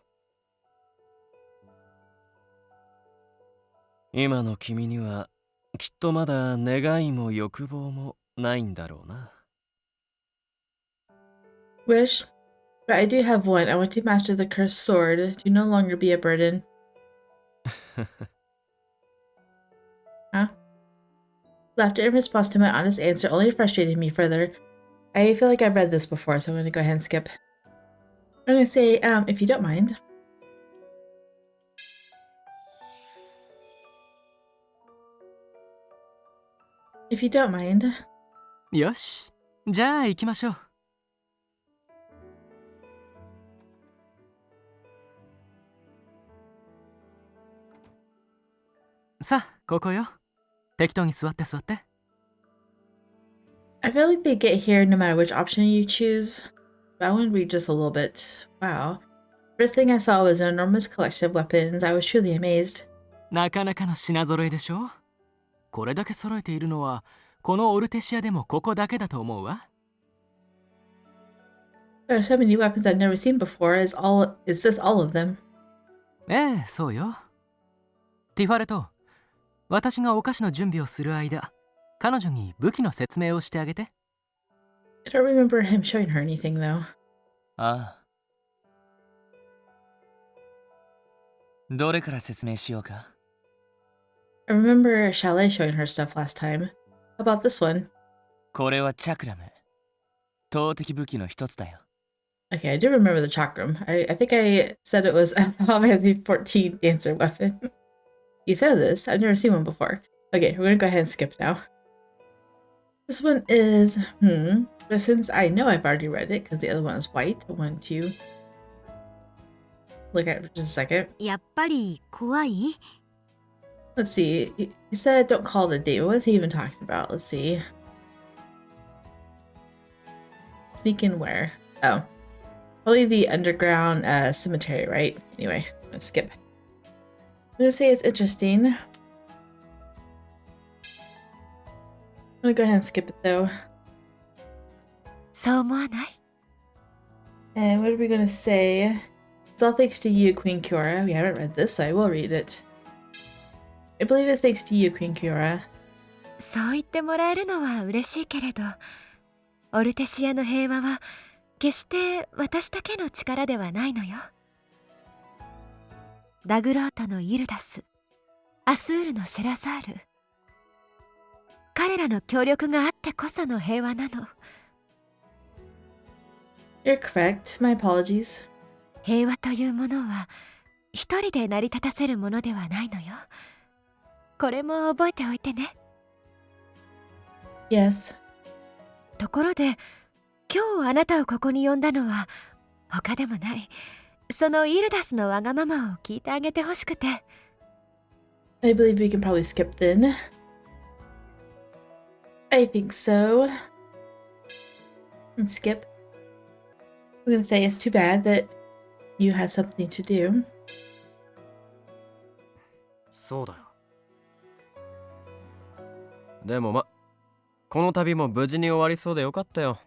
今の君にはきっとまだ願いも欲望もないんだろうな。Wish, but I do have one. I want to master the cursed sword to no longer be a burden. Huh? Laughter in response to my honest answer only frustrated me further. I feel like I've read this before, so I'm going to go ahead and skip. I'm going to say, if you don't mind. If you don't mind. よし、じゃあ行きましょう。さあ、ここよ。適当に座って座って。I feel like they get here no matter which option you choose. But I want to read just a little bit. Wow. First thing I saw was an enormous collection of weapons. I was truly amazed. なかなかの品揃えでしょ。これだけ揃えているのは、このオルテシアでもここだけだと思うわ。There are so many weapons I've never seen before. Is this all of them? ええ、そうよ。ティファレト、私がお菓子の準備をする間、彼女に武器の説明をしてあげて。I don't remember him showing her anything, though. ああ。どれから説明しようか？ I remember Chalet showing her stuff last time. How about this one? これはチャクラム。投擲武器の一つだよ。Okay, I do remember the chakram. I think I said it was a Final Fantasy 14 dancer weapon. You throw this? I've never seen one before. Okay, we're gonna go ahead and skip now. This one is, but since I know I've already read it, because the other one is white, I want to look at it for just a second. やっぱり怖い？ Let's see. He said don't call it a date. What was he even talking about? Let's see. Sneak in where? Oh. Probably the underground cemetery, right? Anyway, I'm gonna skip. I'm gonna say it's interesting. I'm gonna go ahead and skip it though. そう思わない？ And what are we gonna say? It's all thanks to you, Queen Qiora. We haven't read this, so I will read it. I believe it's thanks to you, Queen Qiora. そう言ってもらえるのは嬉しいけれど、オルテシアの平和は決して私だけの力ではないのよ。ダグロートのイルダス、アスールのシェラザール、彼らの協力があってこその平和なの。You're correct. My apologies. 平和というものは一人で成り立たせるものではないのよ。これも覚えておいてね。Yes. ところで、今日あなたをここに呼んだのは他でもない。そのイルダスのわがままを聞いてあげてほしくて。I believe we can probably skip then. I think so. And skip. We're gonna say it's too bad that you had something to do. そうだよ。でもこの旅も無事に終わりそうでよかったよ。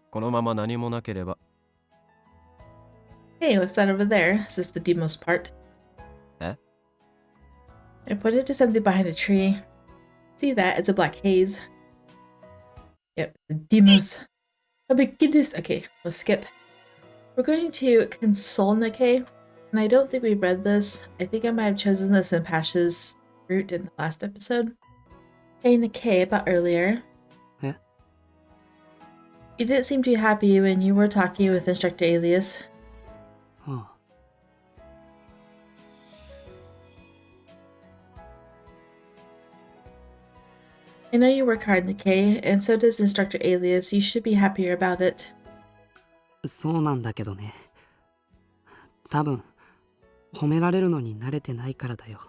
このまま何もなければ。Hey, what's that over there? Is this the Demos part? Eh? I pointed to something behind a tree. See that? It's a black haze. Yep, the Demos. Oh my goodness. Okay, we'll skip. We're going to console Nike, and I don't think we read this. I think I might have chosen this in Pasha's route in the last episode. Hey, Nike, about earlier. Eh? You didn't seem too happy when you were talking with Instructor Alias. はあ、I know you work hard, Nike, and so does Instructor Alias. You should be happier about it. そうなんだけどね。多分褒められるのに慣れてないからだよ。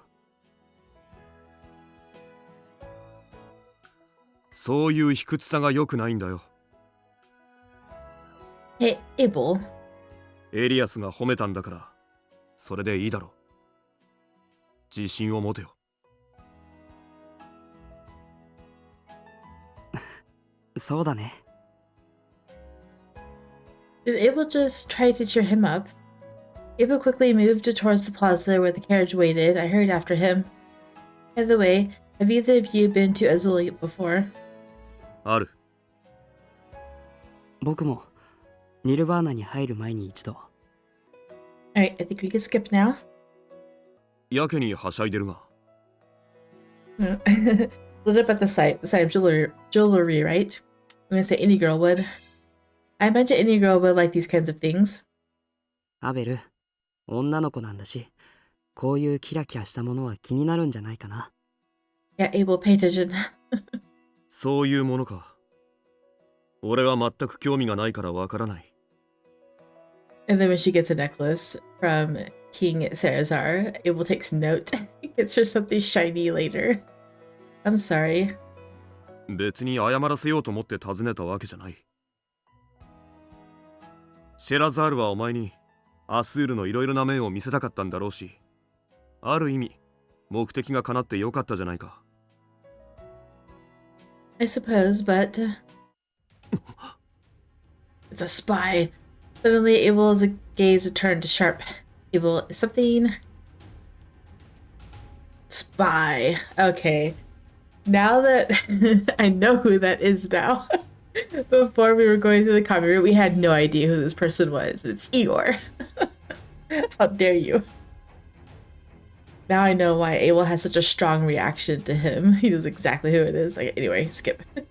そういう卑屈さが良くないんだよ。Hey, Abel. エリアスが褒めたんだから、それでいいだろう。自信を持てよ。そうだね。Did Abel just try to cheer him up? Abel quickly moved towards the plaza where the carriage waited. I hurried after him. By the way, have either of you been to Azul before? ある。僕もニルバーナに入る前に一度。Alright, I think we can skip now. やけにはしゃいでるが。Lit up at the site of jewelry, right? I'm gonna say any girl would. I imagine any girl would like these kinds of things. アベル、女の子なんだし、こういうキラキラしたものは気になるんじゃないかな。Yeah, Abel, pay attention. そういうものか。俺は全く興味がないからわからない。And then when she gets a necklace from King Sarazar, Abel takes note. Gets her something shiny later. I'm sorry. 別に謝らせようと思って尋ねたわけじゃない。シェラザールはお前にアスールのいろいろな面を見せたかったんだろうし、ある意味目的が叶ってよかったじゃないか。I suppose, but it's a spy. Suddenly, Abel's gaze turned sharp. Abel, something spy. Okay, now that I know who that is now, Before we were going through the common room, we had no idea who this person was. It's Qiora. How dare you? Now I know why Abel has such a strong reaction to him. He knows exactly who it is. Like, anyway, skip. I'm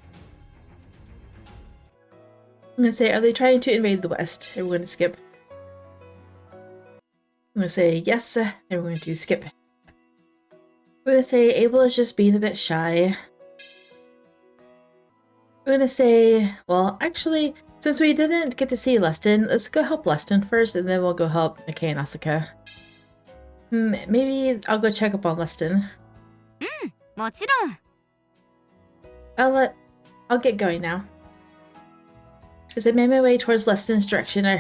gonna say, are they trying to invade the West? And we're gonna skip. I'm gonna say yes, and we're going to skip. We're gonna say Abel is just being a bit shy. We're gonna say, well, actually, since we didn't get to see Lustin, let's go help Lustin first, and then we'll go help Nike and Asaka. Maybe I'll go check up on Lustin. もちろん。 I'll get going now. As I made my way towards Lustin's direction, I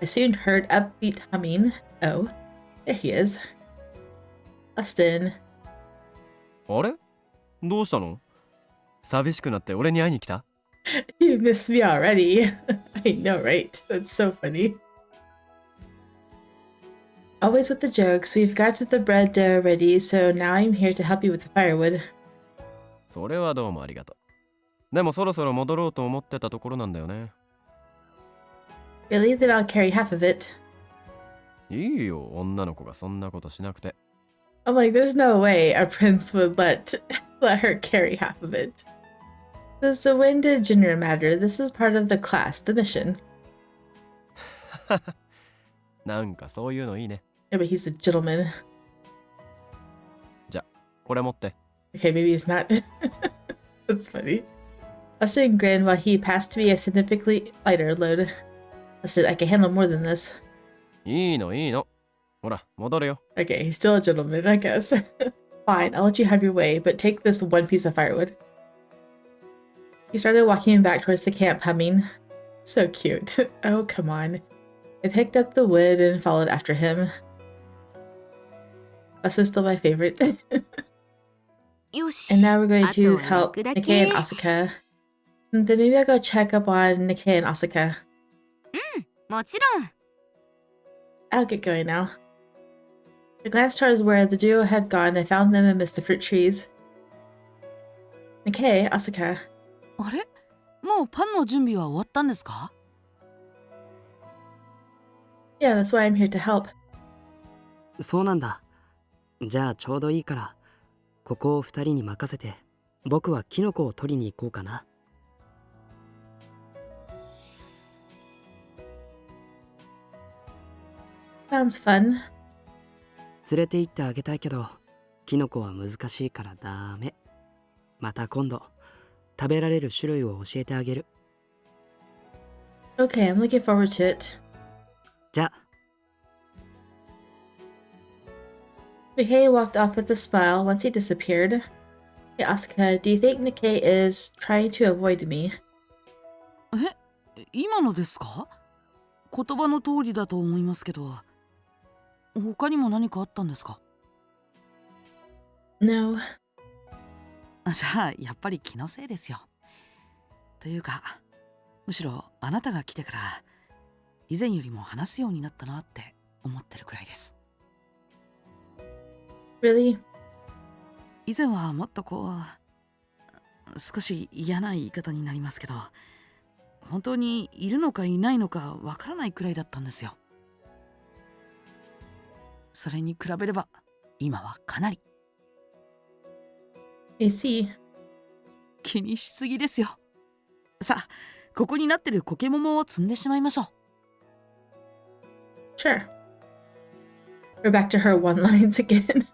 soon heard upbeat humming. Oh, there he is. Lustin. あれどうしたの寂しくなって俺に会いに来た You missed me already. I know, right? That's so funny. Always with the jokes. We've got the bread dough ready, so now I'm here to help you with the firewood. それはどうもありがとう。でもそろそろ戻ろうと思ってたところなんだよね。Really? Then I'll carry half of it. いいよ、女の子がそんなことしなくて。I'm like, there's no way a prince would let her carry half of it. So when did gender matter? This is part of the class, the mission. なんかそういうのいいね。Yeah, but he's a gentleman. じゃ、これ持って。Okay, maybe he's not. That's funny. Lustin grinned while he passed me a significantly lighter load. Lustin, I can handle more than this. いいのいいの。ほら、戻るよ。Okay, he's still a gentleman, I guess. Fine, I'll let you have your way, but take this one piece of firewood. He started walking back towards the camp, humming. So cute. Oh, come on. I picked up the wood and followed after him. This is still my favorite.よし。 And now we're going to あと help 肉だけ。 Nike and Asaka. Then maybe I'll go check up on Nike and Asaka. もちろん。 I'll get going now. I glanced towards where the duo had gone and found them amidst the fruit trees. Nike, Asaka. あれもうパンの準備は終わったんですか？ Yeah, that's why I'm here to help. そうなんだ。じゃあちょうどいいから、ここを二人に任せて、僕はキノコを取りに行こうかな。Sounds fun. 連れて行ってあげたいけど、キノコは難しいからダメ。また今度、食べられる種類を教えてあげる。Okay, I'm looking forward to it. じゃあ。Nikkei walked off with a smile once he disappeared. Hey, Asuka, do you think Nikkei is trying to avoid me? 今のですか？言葉の通りだと思いますけど、他にも何かあったんですか？ No. じゃあやっぱり気のせいですよ。というか、むしろあなたが来てから以前よりも話すようになったなって思ってるくらいです。Really? 以前はもっと少し嫌な言い方になりますけど、本当にいるのかいないのかわからないくらいだったんですよ。それに比べれば今はかなり。I see. 気にしすぎですよ。さあ、ここになってるコケモモを摘んでしまいましょう。 Sure. We're back to her one-lines again.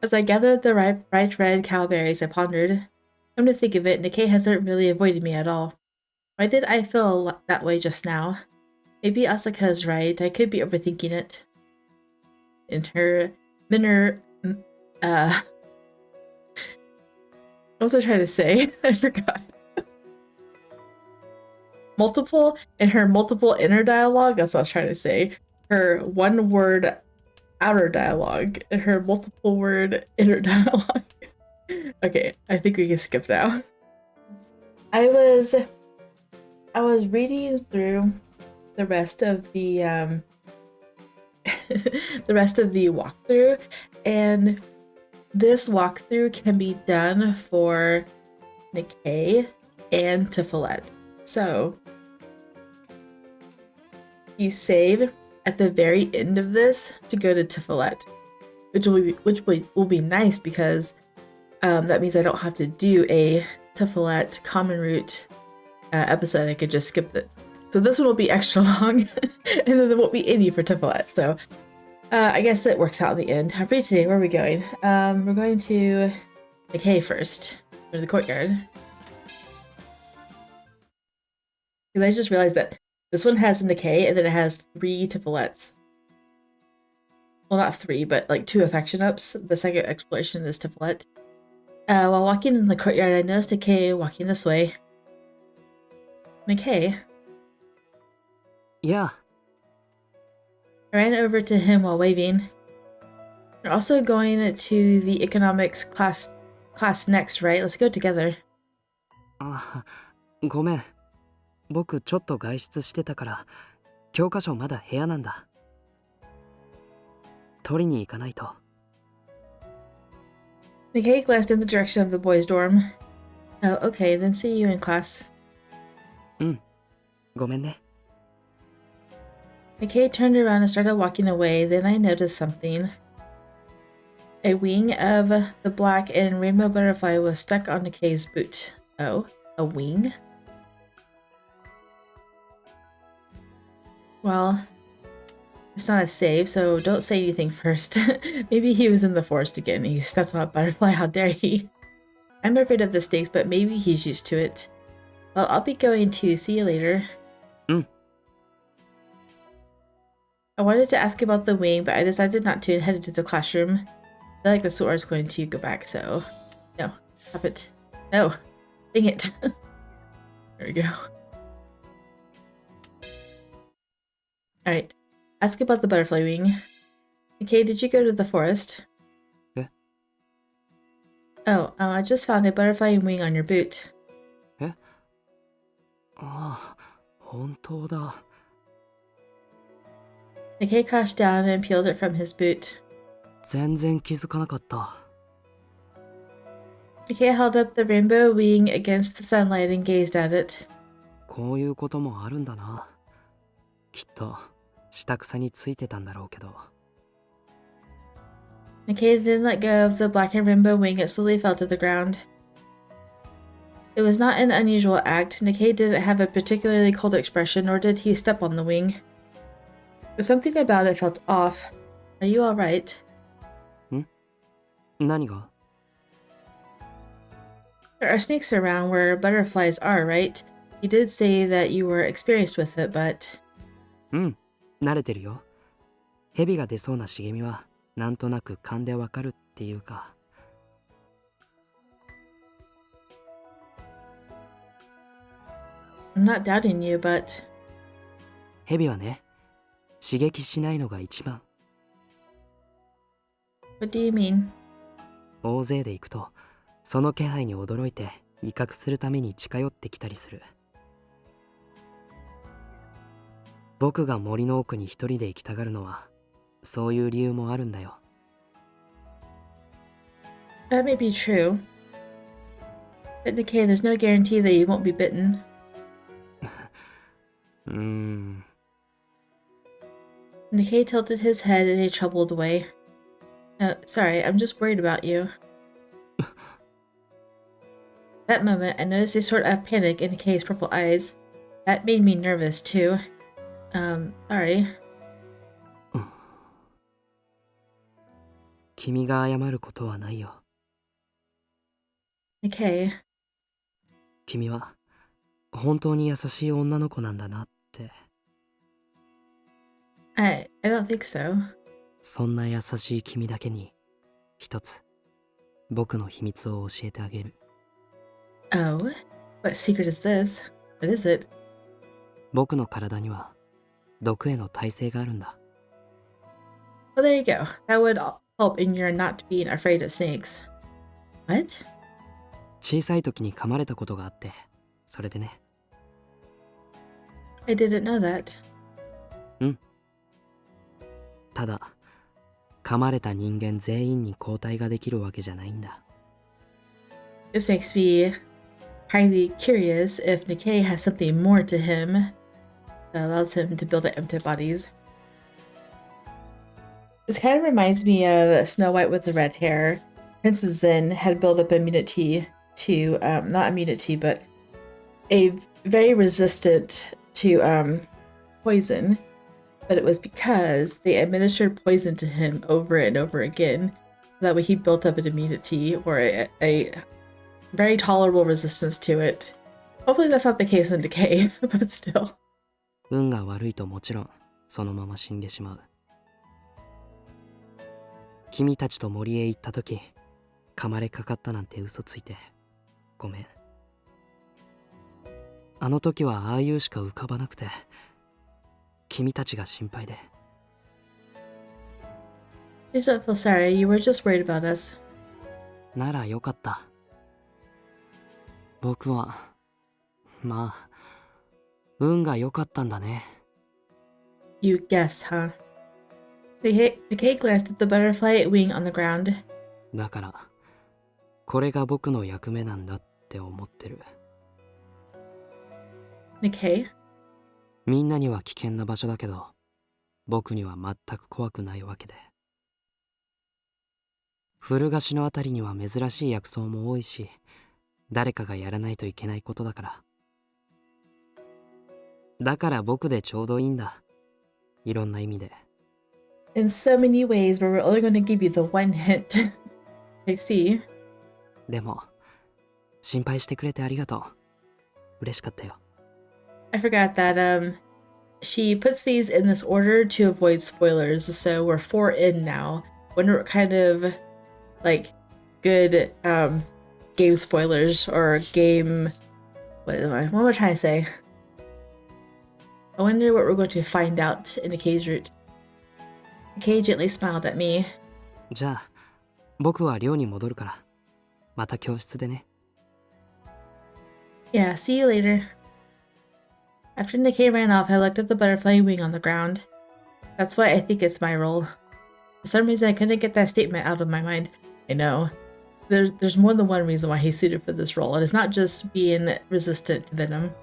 As I gathered the ripe, bright red cowberries, I pondered. Come to think of it, Nikkei hasn't really avoided me at all. Why did I feel that way just now? Maybe Asaka's right, I could be overthinking it. In her what was I trying to say? I forgot. In her multiple inner dialogue, that's what I was trying to say. Her one-word outer dialogue and her multiple word inner dialogue. Okay, I think we can skip now. I was reading through the rest of the the rest of the walkthrough, and this walkthrough can be done for Nike and Tifalet. So you save at the very end of this to go to Tifalet, which will be nice because that means I don't have to do a Tifalet common root episode. I could just skip it. So this one will be extra long, and then there won't be any for Tifalet. So I guess it works out in the end. Pretty today, where are we going? We're going to the cave first. Go to the courtyard. Because I just realized that this one has a Nike, and then it has 3 Tifalets. Well, not 3, but like 2 affection ups. The second exploration is Tifalet. While walking in the courtyard, I noticed Nike walking this way. Nike? Yeah. I ran over to him while waving. We're also going to the economics class next, right? Let's go together. あ、ごめん。僕ちょっと外出してたから、教科書まだ部屋なんだ。取りに行かないと。Nike glanced in the direction of the boys' dorm. Oh, okay, then see you in class. うん。ごめんね。Nike turned around and started walking away. Then I noticed something. A wing of the black and rainbow butterfly was stuck on Nike's boot. Oh, a wing? Well, it's not a save, so don't say anything first. Maybe he was in the forest again and he stepped on a butterfly. How dare he? I'm afraid of the stakes, but maybe he's used to it. Well, I'll be going to see you later. I wanted to ask about the wing, but I decided not to and headed to the classroom. I feel like that's where I was going to go back, so... No. Stop it. No. Dang it. There we go. Alright. Ask about the butterfly wing. Okay, did you go to the forest? Yeah. Oh, I just found a butterfly wing on your boot. え? ああ、本当だ。Nike crouched down and peeled it from his boot. 全然気づかなかった。Nike held up the rainbow wing against the sunlight and gazed at it. こういうこともあるんだな。きっと下草についてたんだろうけど。Nike then let go of the black and rainbow wing. It slowly fell to the ground. It was not an unusual act. Nike didn't have a particularly cold expression, nor did he step on the wing. But something about it felt off. Are you alright? 何が? There are snakes around where butterflies are, right? You did say that you were experienced with it, but... 慣れてるよ。蛇が出そうな茂みはなんとなく勘でわかるっていうか。I'm not doubting you, but... 蛇はね、刺激しないのが一番。What do you mean? 大勢で行くと、その気配に驚いて威嚇するために近寄ってきたりする。僕が森の奥に一人で行きたがるのは、そういう理由もあるんだよ。That may be true. But Nike, there's no guarantee that you won't be bitten. Nike tilted his head in a troubled way. Sorry, I'm just worried about you. That moment, I noticed a sort of panic in Nike's purple eyes. That made me nervous, too. Sorry. 君が謝ることはないよ。Nike. 君は本当に優しい女の子なんだなって。I don't think so. そんな優しい君だけに一つ僕の秘密を教えてあげる。Oh? What secret is this? What is it? 僕の体には毒への耐性があるんだ。Well, there you go. That would help in your not being afraid of snakes. What? 小さい時に噛まれたことがあって、それでね。I didn't know that. ただ、噛まれた人間全員に抗体ができるわけじゃないんだ。This makes me highly curious if Nikkei has something more to him that allows him to build up antibodies. This kind of reminds me of Snow White with the red hair. Princess Zen had built up immunity to, not immunity, but a very resistant to poison. But it was because they administered poison to him over and over again. That way he built up an immunity or a very tolerable resistance to it. Hopefully that's not the case in Decay, but still. 運が悪いともちろんそのまま死んでしまう。君たちと森へ行った時、噛まれかかったなんて嘘ついてごめん。あの時はああいうしか浮かばなくて、君たちが心配で。Please don't feel sorry, you were just worried about us. ならよかった。僕は、まあ、運が良かったんだね。You guess, huh? The K glanced at the butterfly wing on the ground. だから、これが僕の役目なんだって思ってる。Nikkei? みんなには危険な場所だけど、僕には全く怖くないわけで。古菓子のあたりには珍しい薬草も多いし、誰かがやらないといけないことだから。だから僕でちょうどいいんだ。いろんな意味で。In so many ways, but we're only going to give you the one hint. I see. でも、心配してくれてありがとう。嬉しかったよ。I forgot that she puts these in this order to avoid spoilers, so we're 4 in now. Wonder what kind of like good game spoilers or game what am I trying to say? I wonder what we're going to find out in the cage route. Kay gently smiled at me. じゃあ、僕は寮に戻るから、また教室でね。Yeah, see you later. After Nikkei ran off, I looked at the butterfly wing on the ground. That's why I think it's my role. For some reason, I couldn't get that statement out of my mind. I know. There's more than one reason why he's suited for this role, and it's not just being resistant to venom.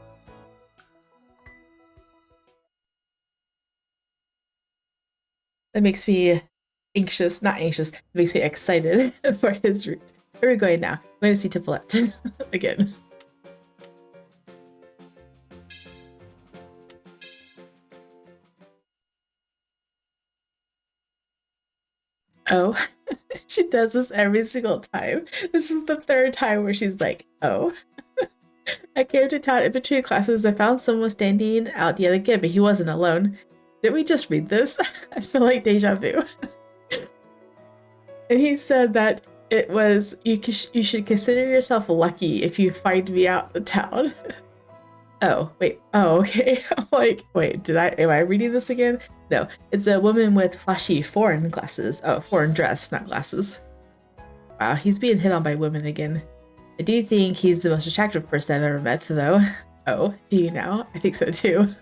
That makes me anxious, not anxious, it makes me excited for his route. Where are we going now? We're going to see Tifalet again. Oh, she does this every single time. This is the 3rd time where she's like, oh. I came to town in between classes. I found someone standing out yet again, but he wasn't alone. Did we just read this? I feel like deja vu. And he said that it was, you should consider yourself lucky if you find me out in town. Oh, wait. Oh, okay. I'm like, wait, am I reading this again? No, it's a woman with flashy foreign glasses. Oh, foreign dress, not glasses. Wow, he's being hit on by women again. I do think he's the most attractive person I've ever met, though. Oh, do you now? I think so too.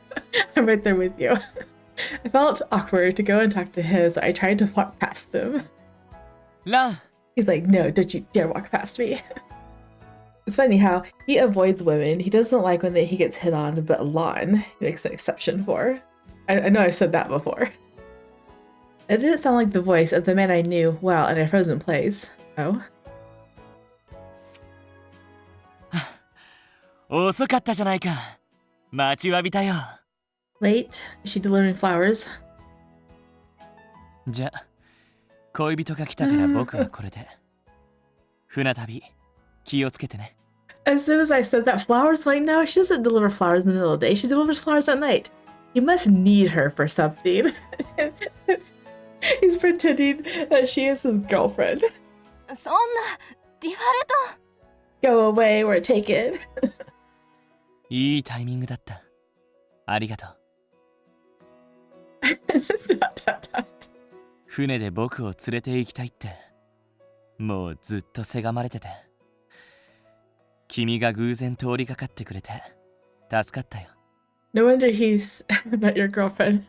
I'm right there with you. I felt awkward to go and talk to him, so I tried to walk past them. Lan! He's like, no, don't you dare walk past me. It's funny how he avoids women. He doesn't like when he gets hit on, but Lan he makes an exception for. I know I've said that before. It didn't sound like the voice of the man I knew well in a frozen place. Oh? 遅かったじゃないか。待ちわびたよ。Late? Is she delivering flowers? じゃ、恋人が来たから僕はこれで。船旅、気をつけてね。As soon as I said that, flowers, like, no, she doesn't deliver flowers in the middle of the day. She delivers flowers at night. You must need her for something. He's pretending that she is his girlfriend. そんな、ティファレト。 Go away, we're taken. いいタイミングだった。ありがとう。船で僕を連れて行きたいって、もうずっとせがまれてて。君が偶然通りかかってくれて、助かったよ。No wonder he's not your girlfriend.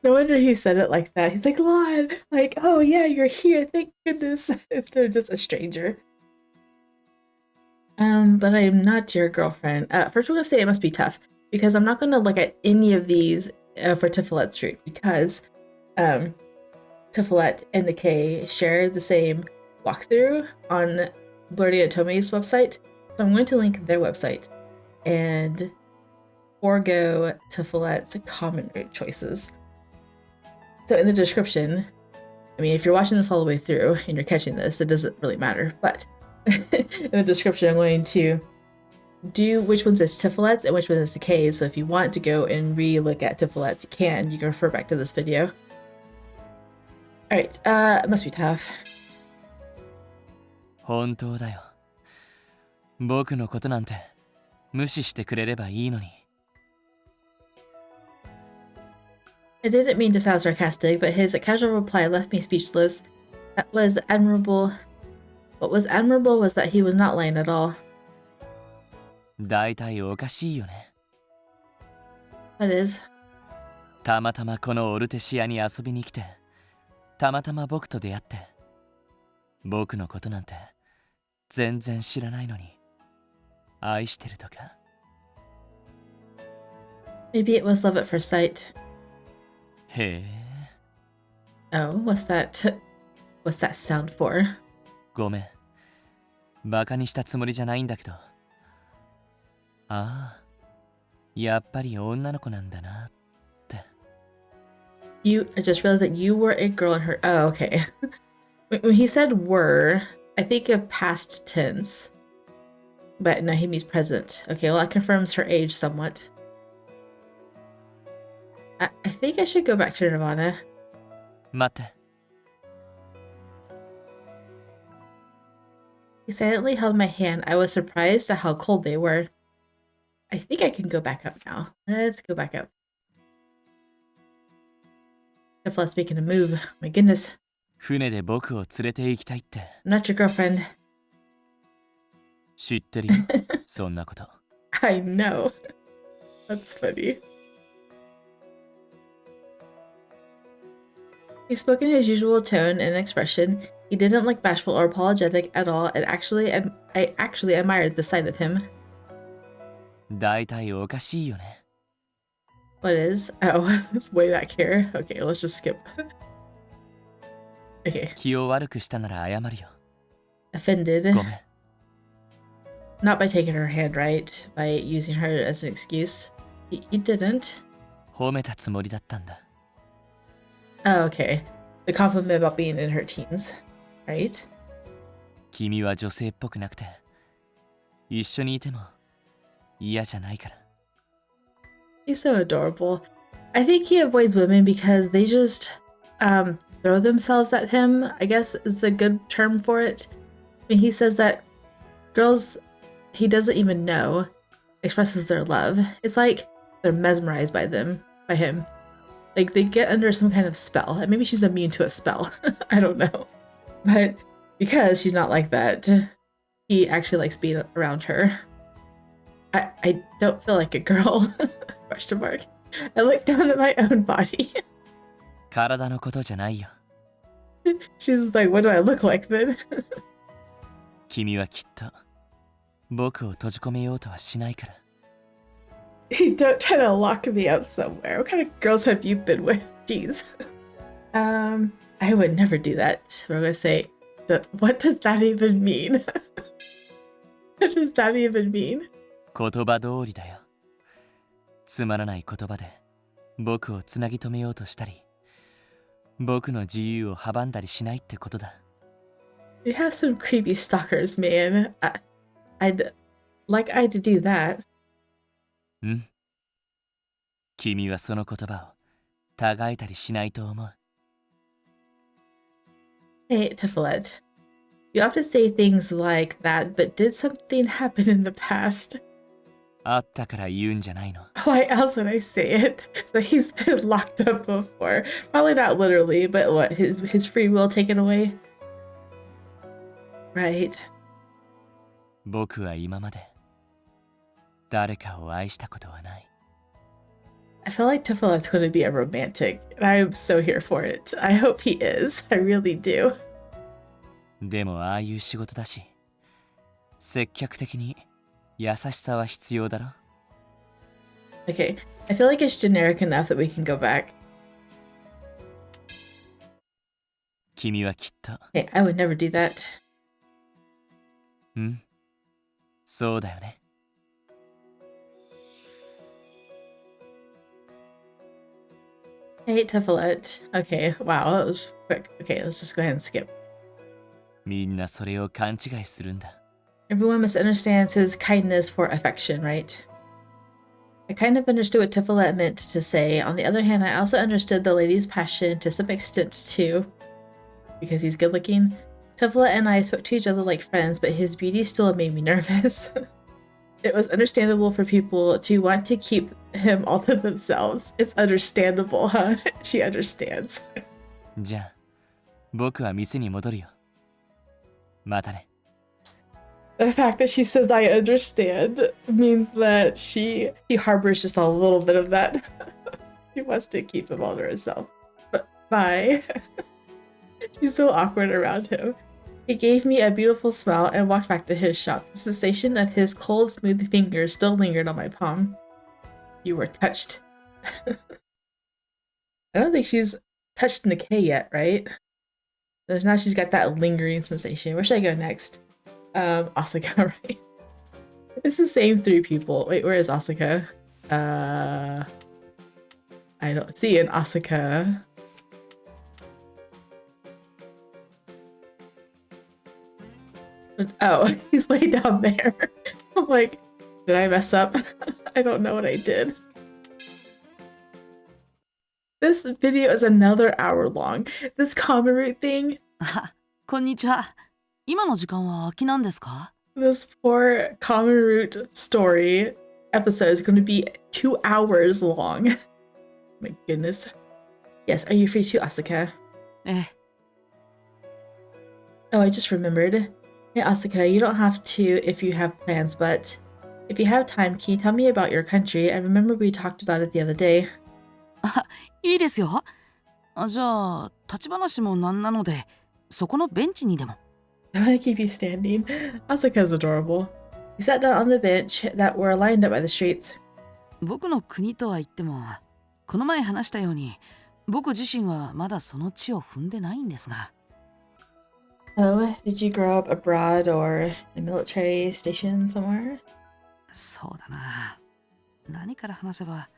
No wonder he said it like that. He's like, Lon, like, oh yeah, you're here. Thank goodness. Instead of just a stranger. But I am not your girlfriend. First we're gonna say it must be tough because I'm not gonna look at any of these for Tifalet Street because Tifalet and the K share the same walkthrough on Blurdy Atome's website. So I'm going to link their website and forego Tifalet's common route choices. So in the description, I mean, if you're watching this all the way through and you're catching this, it doesn't really matter. But in the description, I'm going to do which ones is Tifalet's and which one is the K's. So if you want to go and re-look at Tifalet's, you can. You can refer back to this video. All right, it must be tough. 本当だよ。僕のことなんて無視してくれればいいのに。I didn't mean to sound sarcastic, but his casual reply left me speechless. That was admirable. What was admirable was that he was not lying at all. だいたいおかしいよね。What is? たまたまこのオルテシアに遊びに来て、たまたま僕と出会って、僕のことなんて全然知らないのに、愛してるとか。Maybe it was love at first sight. へえ。Oh, what's that sound for? ごめん。バカにしたつもりじゃないんだけど。ああ、やっぱり女の子なんだなって。I just realized that you were a girl in her. Oh, okay. When he said were, I think of past tense. But no, he means present. Okay, well, that confirms her age somewhat. I think I should go back to Nirvana. 待って。He silently held my hand. I was surprised at how cold they were. I think I can go back up now. Let's go back up. If let's making a move. My goodness. 船で僕を連れて行きたいって。I'm not your girlfriend. 知ってるよ。そんなこと。I know. That's funny. He spoke in his usual tone and expression. He didn't look bashful or apologetic at all, and I actually admired the sight of him. だいたいおかしいよね。What is? Oh, it's way back here. Okay, let's just skip. Okay. 気を悪くしたなら謝るよ。Offended. ごめん。Not by taking her hand, right? By using her as an excuse. You didn't. 褒めたつもりだったんだ。Oh, okay. The compliment about being in her teens, right? 君は女性っぽくなくて、一緒にいても嫌じゃないから。He's so adorable. I think he avoids women because they just throw themselves at him, I guess is a good term for it. I mean, he says that girls he doesn't even know expresses their love. It's like they're mesmerized by him. Like they get under some kind of spell. And maybe she's immune to a spell. I don't know. But because she's not like that, he actually likes being around her. I don't feel like a girl. Question mark. I look down at my own body. 体のことじゃないよ。She's like, what do I look like then? 君はきっと僕を閉じ込めようとはしないから。Don't try to lock me up somewhere. What kind of girls have you been with? Jeez. I would never do that. We're gonna say, what does that even mean? What does that even mean? 言葉通りだよ。つまらない言葉で僕をつなぎ止めようとしたり、僕の自由を阻んだりしないってことだ。You have some creepy stalkers, man. I'd to do that. うん。君はその言葉をたがえたりしないと思う。Hey, Tifalet. You often say things like that, but did something happen in the past? あったから言うんじゃないの。Why else would I say it? So he's been locked up before. Probably not literally, but what, his free will taken away? Right. 僕は今まで誰かを愛したことはない。I feel like Tifalet's going to be a romantic, and I'm so here for it. I hope he is. I really do. でもああいう仕事だし、積極的に優しさは必要だろ。 Okay, I feel like it's generic enough that we can go back. 君はきっと、 Hey, I would never do that. そうだよね。 Hey, Tifalet. Okay, wow, that was quick. Okay, let's just go ahead and skip. みんなそれを勘違いするんだ。 Everyone misunderstands his kindness for affection, right? I kind of understood what Tifalet meant to say. On the other hand, I also understood the lady's passion to some extent too. Because he's good looking. Tifalet and I spoke to each other like friends, but his beauty still made me nervous. It was understandable for people to want to keep him all to themselves. It's understandable, huh? She understands. じゃあ、僕は店に戻るよ。またね。 The fact that she says I understand means that she harbors just a little bit of that. She wants to keep him all to herself. But bye. She's so awkward around him. He gave me a beautiful smile and walked back to his shop. The sensation of his cold, smooth fingers still lingered on my palm. You were touched. I don't think she's touched Nikkei yet, right? So now she's got that lingering sensation. Where should I go next? Asaka, right? It's the same three people. Wait, where is Asaka? I don't see an Asaka. Oh, he's way down there. I'm like, did I mess up? I don't know what I did. This video is another hour long. This common root thing. こんにちは。今の時間は空きなんですか？ This poor common root story episode is going to be 2 hours long. My goodness. Yes, are you free to, Asaka? ええ、 Oh, I just remembered. Hey, Asaka, you don't have to if you have plans, but if you have time, can you tell me about your country? I remember we talked about it the other day. いいですよ。じゃあ、立ち話もなんなので、そこのベンチにでも。I want to keep you standing. Asaka's adorable. We sat down on the bench that were lined up by the streets. 僕の国とは言っても、この前話したように、僕自身はまだその地を踏んでないんですが。Oh, did you grow up abroad or a military station somewhere? そうだな。何から話せば。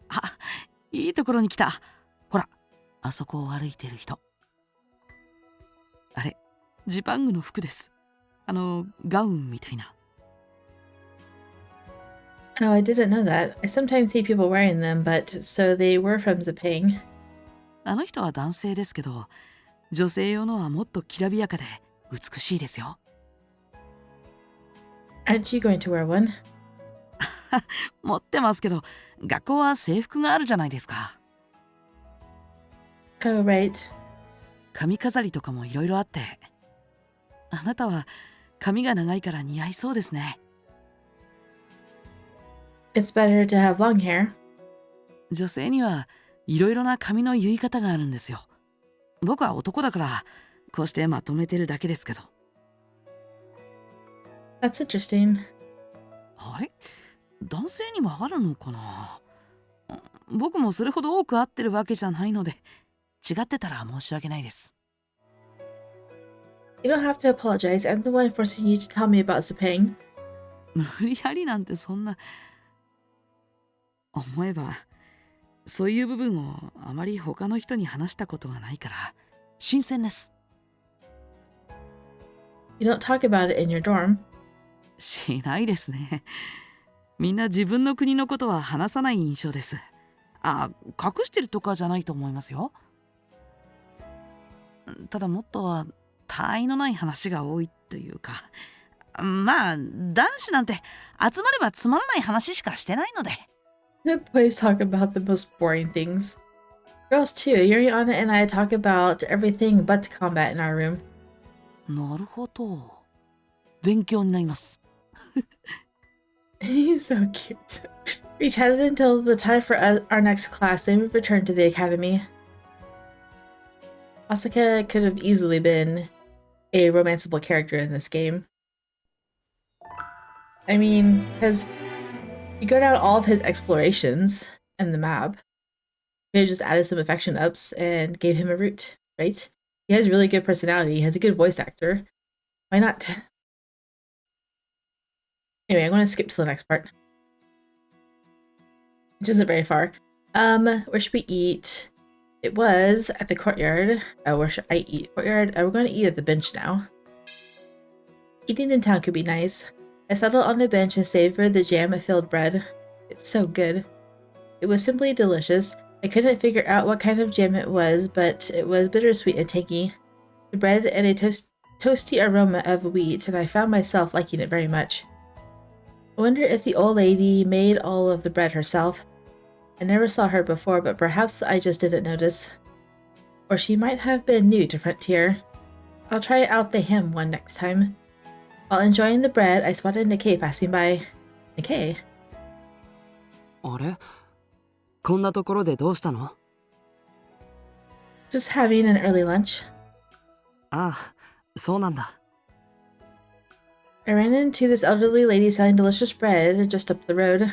あ、いいところに来た。ほら、あそこを歩いてる人。あれ、ジパングの服です。ガウンみたいな。Oh, I didn't know that. I sometimes see people wearing them, but so they were from Zipang. あの人は男性ですけど、女性用のはもっときらびやかで美しいですよ。Aren't you going to wear one? 持ってますけど、学校は制服があるじゃないですか。Oh, right. 髪飾りとかもいろいろあって。あなたは髪が長いから似合いそうですね。It's better to have long hair. 女性にはいろいろな髪の結い方があるんですよ。僕は男だからこうしてまとめてるだけですけど。That's interesting. あれ、男性にもあるのかな。僕もそれほど多く会ってるわけじゃないので、違ってたら申し訳ないです。You don't have to apologize. I'm the one forcing you to tell me about Zipang. 無理やりなんてそんな。思えばそういう部分をあまり他の人に話したことがないから新鮮です。 You don't talk about it in your dorm. しないですね。みんな自分の国のことは話さない印象です。あ、隠してるとかじゃないと思いますよ。ただもっと他愛のない話が多いというか、まあ男子なんて集まればつまらない話しかしてないので。Boys talk about the most boring things. Girls too. Yuriana and I talk about everything but combat in our room. なるほど。勉強になります。He's so cute. We chatted until the time for our next class, then we returned to the academy. Asaka could have easily been a romanceable character in this game. I mean, because you go down all of his explorations and the map. You just added some affection ups and gave him a route, right? He has really good personality. He has a good voice actor. Why not? Anyway, I'm going to skip to the next part. Which isn't very far. Where should we eat? It was at the courtyard. Where should I eat? Courtyard. We're going to eat at the bench now. Eating in town could be nice. I settled on the bench and savored the jam-filled bread. It's so good. It was simply delicious. I couldn't figure out what kind of jam it was, but it was bittersweet and tangy. The bread and a toasty aroma of wheat, and I found myself liking it very much. I wonder if the old lady made all of the bread herself. I never saw her before, but perhaps I just didn't notice. Or she might have been new to Frontier. I'll try out the ham one next time. While enjoying the bread, I spotted Nikkei passing by. Nikkei? あれこんなところでどうしたの Just having an early lunch. ああ、そうなんだ。I ran into this elderly lady selling delicious bread just up the road.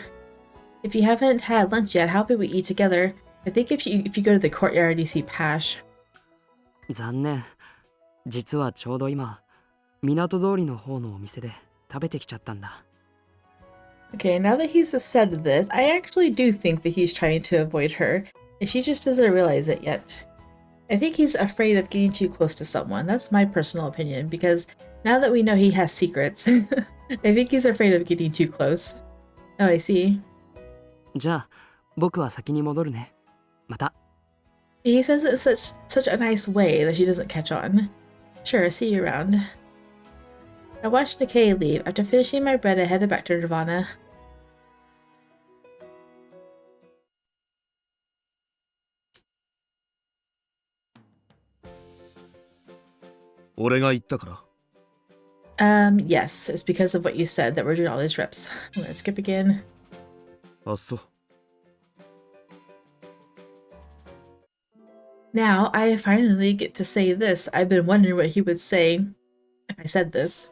If you haven't had lunch yet, how about we eat together? I think if you go to the courtyard, you see Pash. 残念。実はちょうど今、港通りの方のお店で食べてきちゃったんだ。Okay, now that he's said this, I actually do think that he's trying to avoid her, and she just doesn't realize it yet. I think he's afraid of getting too close to someone. That's my personal opinion, because now that we know he has secrets, I think he's afraid of getting too close. Oh, I see. じゃあ、僕は先に戻るね。また。He says it in such a nice way that she doesn't catch on. Sure, see you around. I watched Nikkei leave. After finishing my bread, I headed back to Nirvana. Yes, it's because of what you said that we're doing all these reps. I'm gonna skip again. あ、そう。Now, I finally get to say this. I've been wondering what he would say if I said this.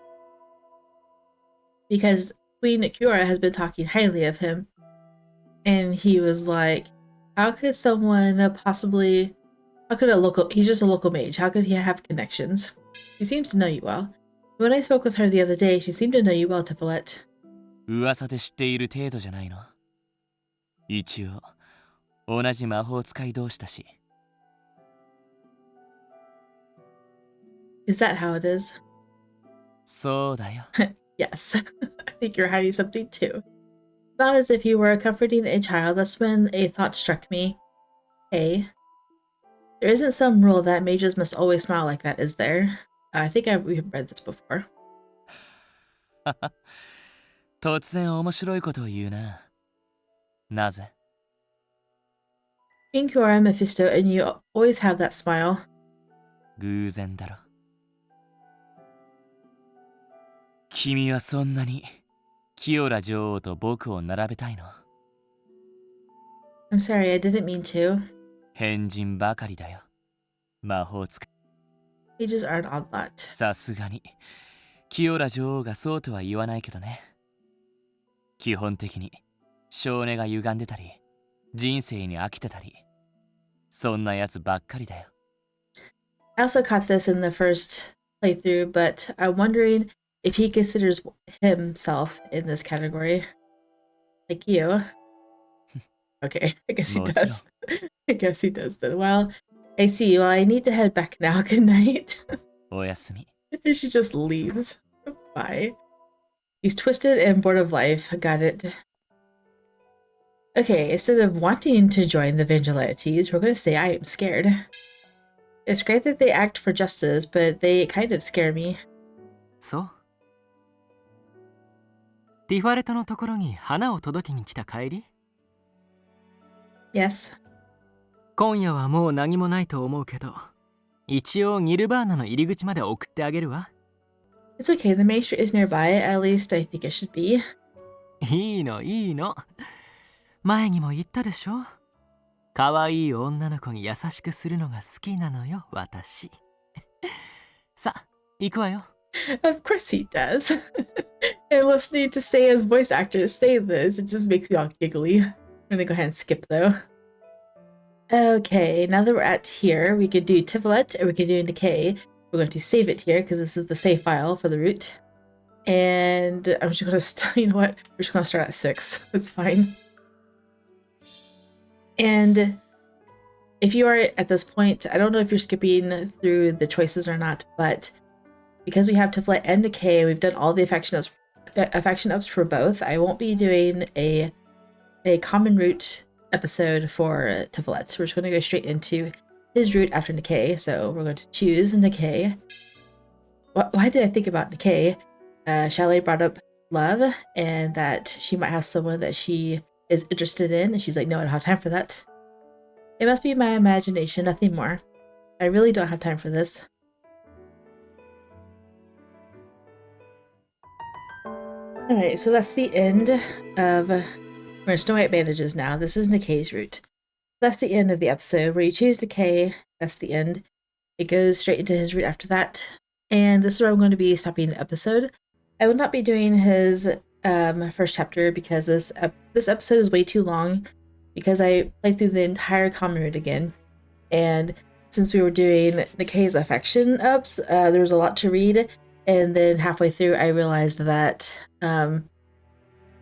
Because Queen Qiora has been talking highly of him. And he was like, how could someone possibly... He's just a local mage. How could he have connections? She seems to know you well. When I spoke with her the other day, she seemed to know you well, Tifalet. 噂で知っている程度じゃないの。一応、同じ魔法使い同士だし。Is that how it is? そうだよ。Yes. I think you're hiding something too. Not as if you were comforting a child. That's when a thought struck me. Hey. There isn't some rule that mages must always smile like that, is there? I think we've read this before. 突然面白いことを言うな。なぜ King Qiora, Mephisto, and you always have that smile. 偶然だろ。君はそんなにキオラ女王と僕を並べたいの I'm sorry, I didn't mean to. 変人ばかりだよ。魔法使い。Mages aren't odd lot. さすがにキオラ女王がそうとは言わないけどね。基本的に性根が歪んでたり、人生に飽きてたり、そんなやつばっかりだよ。I also caught this in the first playthrough, but I'm wondering if he considers himself in this category. Like you. Okay, I guess he does. I guess he does then. Well, I see. Well, I need to head back now. Good night. おやすみ。And she just leaves. Bye. He's twisted and bored of life. Got it. Okay, instead of wanting to join the vigilantes, we're going to say I am scared. It's great that they act for justice, but they kind of scare me. そう。ティファレトのところに花を届けに来た帰り Yes. 今夜はもう何もないと思うけど、一応ニルバーナの入り口まで送ってあげるわ。It's okay, the main street is nearby. At least I think it should be. いいのいいの。前にも言ったでしょ。可愛い女の子に優しくするのが好きなのよ、私。さあ、行くわよ。Of course he does. And listening to Seiya's voice actors say this, it just makes me all giggly. I'm gonna go ahead and skip though. Okay, now that we're at here, we could do Tifalet or we could do Decay. We're going to save it here because this is the save file for the root. And I'm just gonna, you know what? We're just gonna start at 6. That's fine. And if you are at this point, I don't know if you're skipping through the choices or not, but because we have Tifalet and Decay, we've done all the affection ups for both. I won't be doing a common root episode for Tifalet. We're just going to go straight into his root after Decay. So we're going to choose Decay. Why did I think about Decay? Chalet brought up love and that she might have someone that she is interested in, and she's like, no, I don't have time for that. It must be my imagination, nothing more. I really don't have time for this. Alright, so that's the end of... We're in Snow White Bandages now. This is Decay's route. That's the end of the episode. Where you choose Decay, that's the end. It goes straight into his route after that. And this is where I'm going to be stopping the episode. I will not be doing his first chapter because this episode is way too long, because I played through the entire common route again. And since we were doing Decay's affection ups, there was a lot to read. And then halfway through, I realized that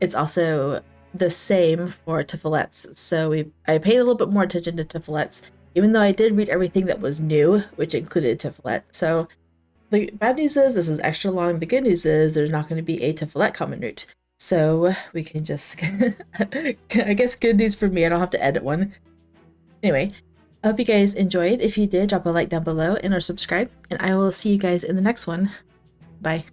it's also the same for Tifalet's. So I paid a little bit more attention to Tifalet's, even though I did read everything that was new, which included Tifalet. So the bad news is this is extra long. The good news is there's not going to be a Tifalet common route. So we can just, I guess good news for me, I don't have to edit one. Anyway, I hope you guys enjoyed. If you did, drop a like down below and or subscribe, and I will see you guys in the next one. Bye.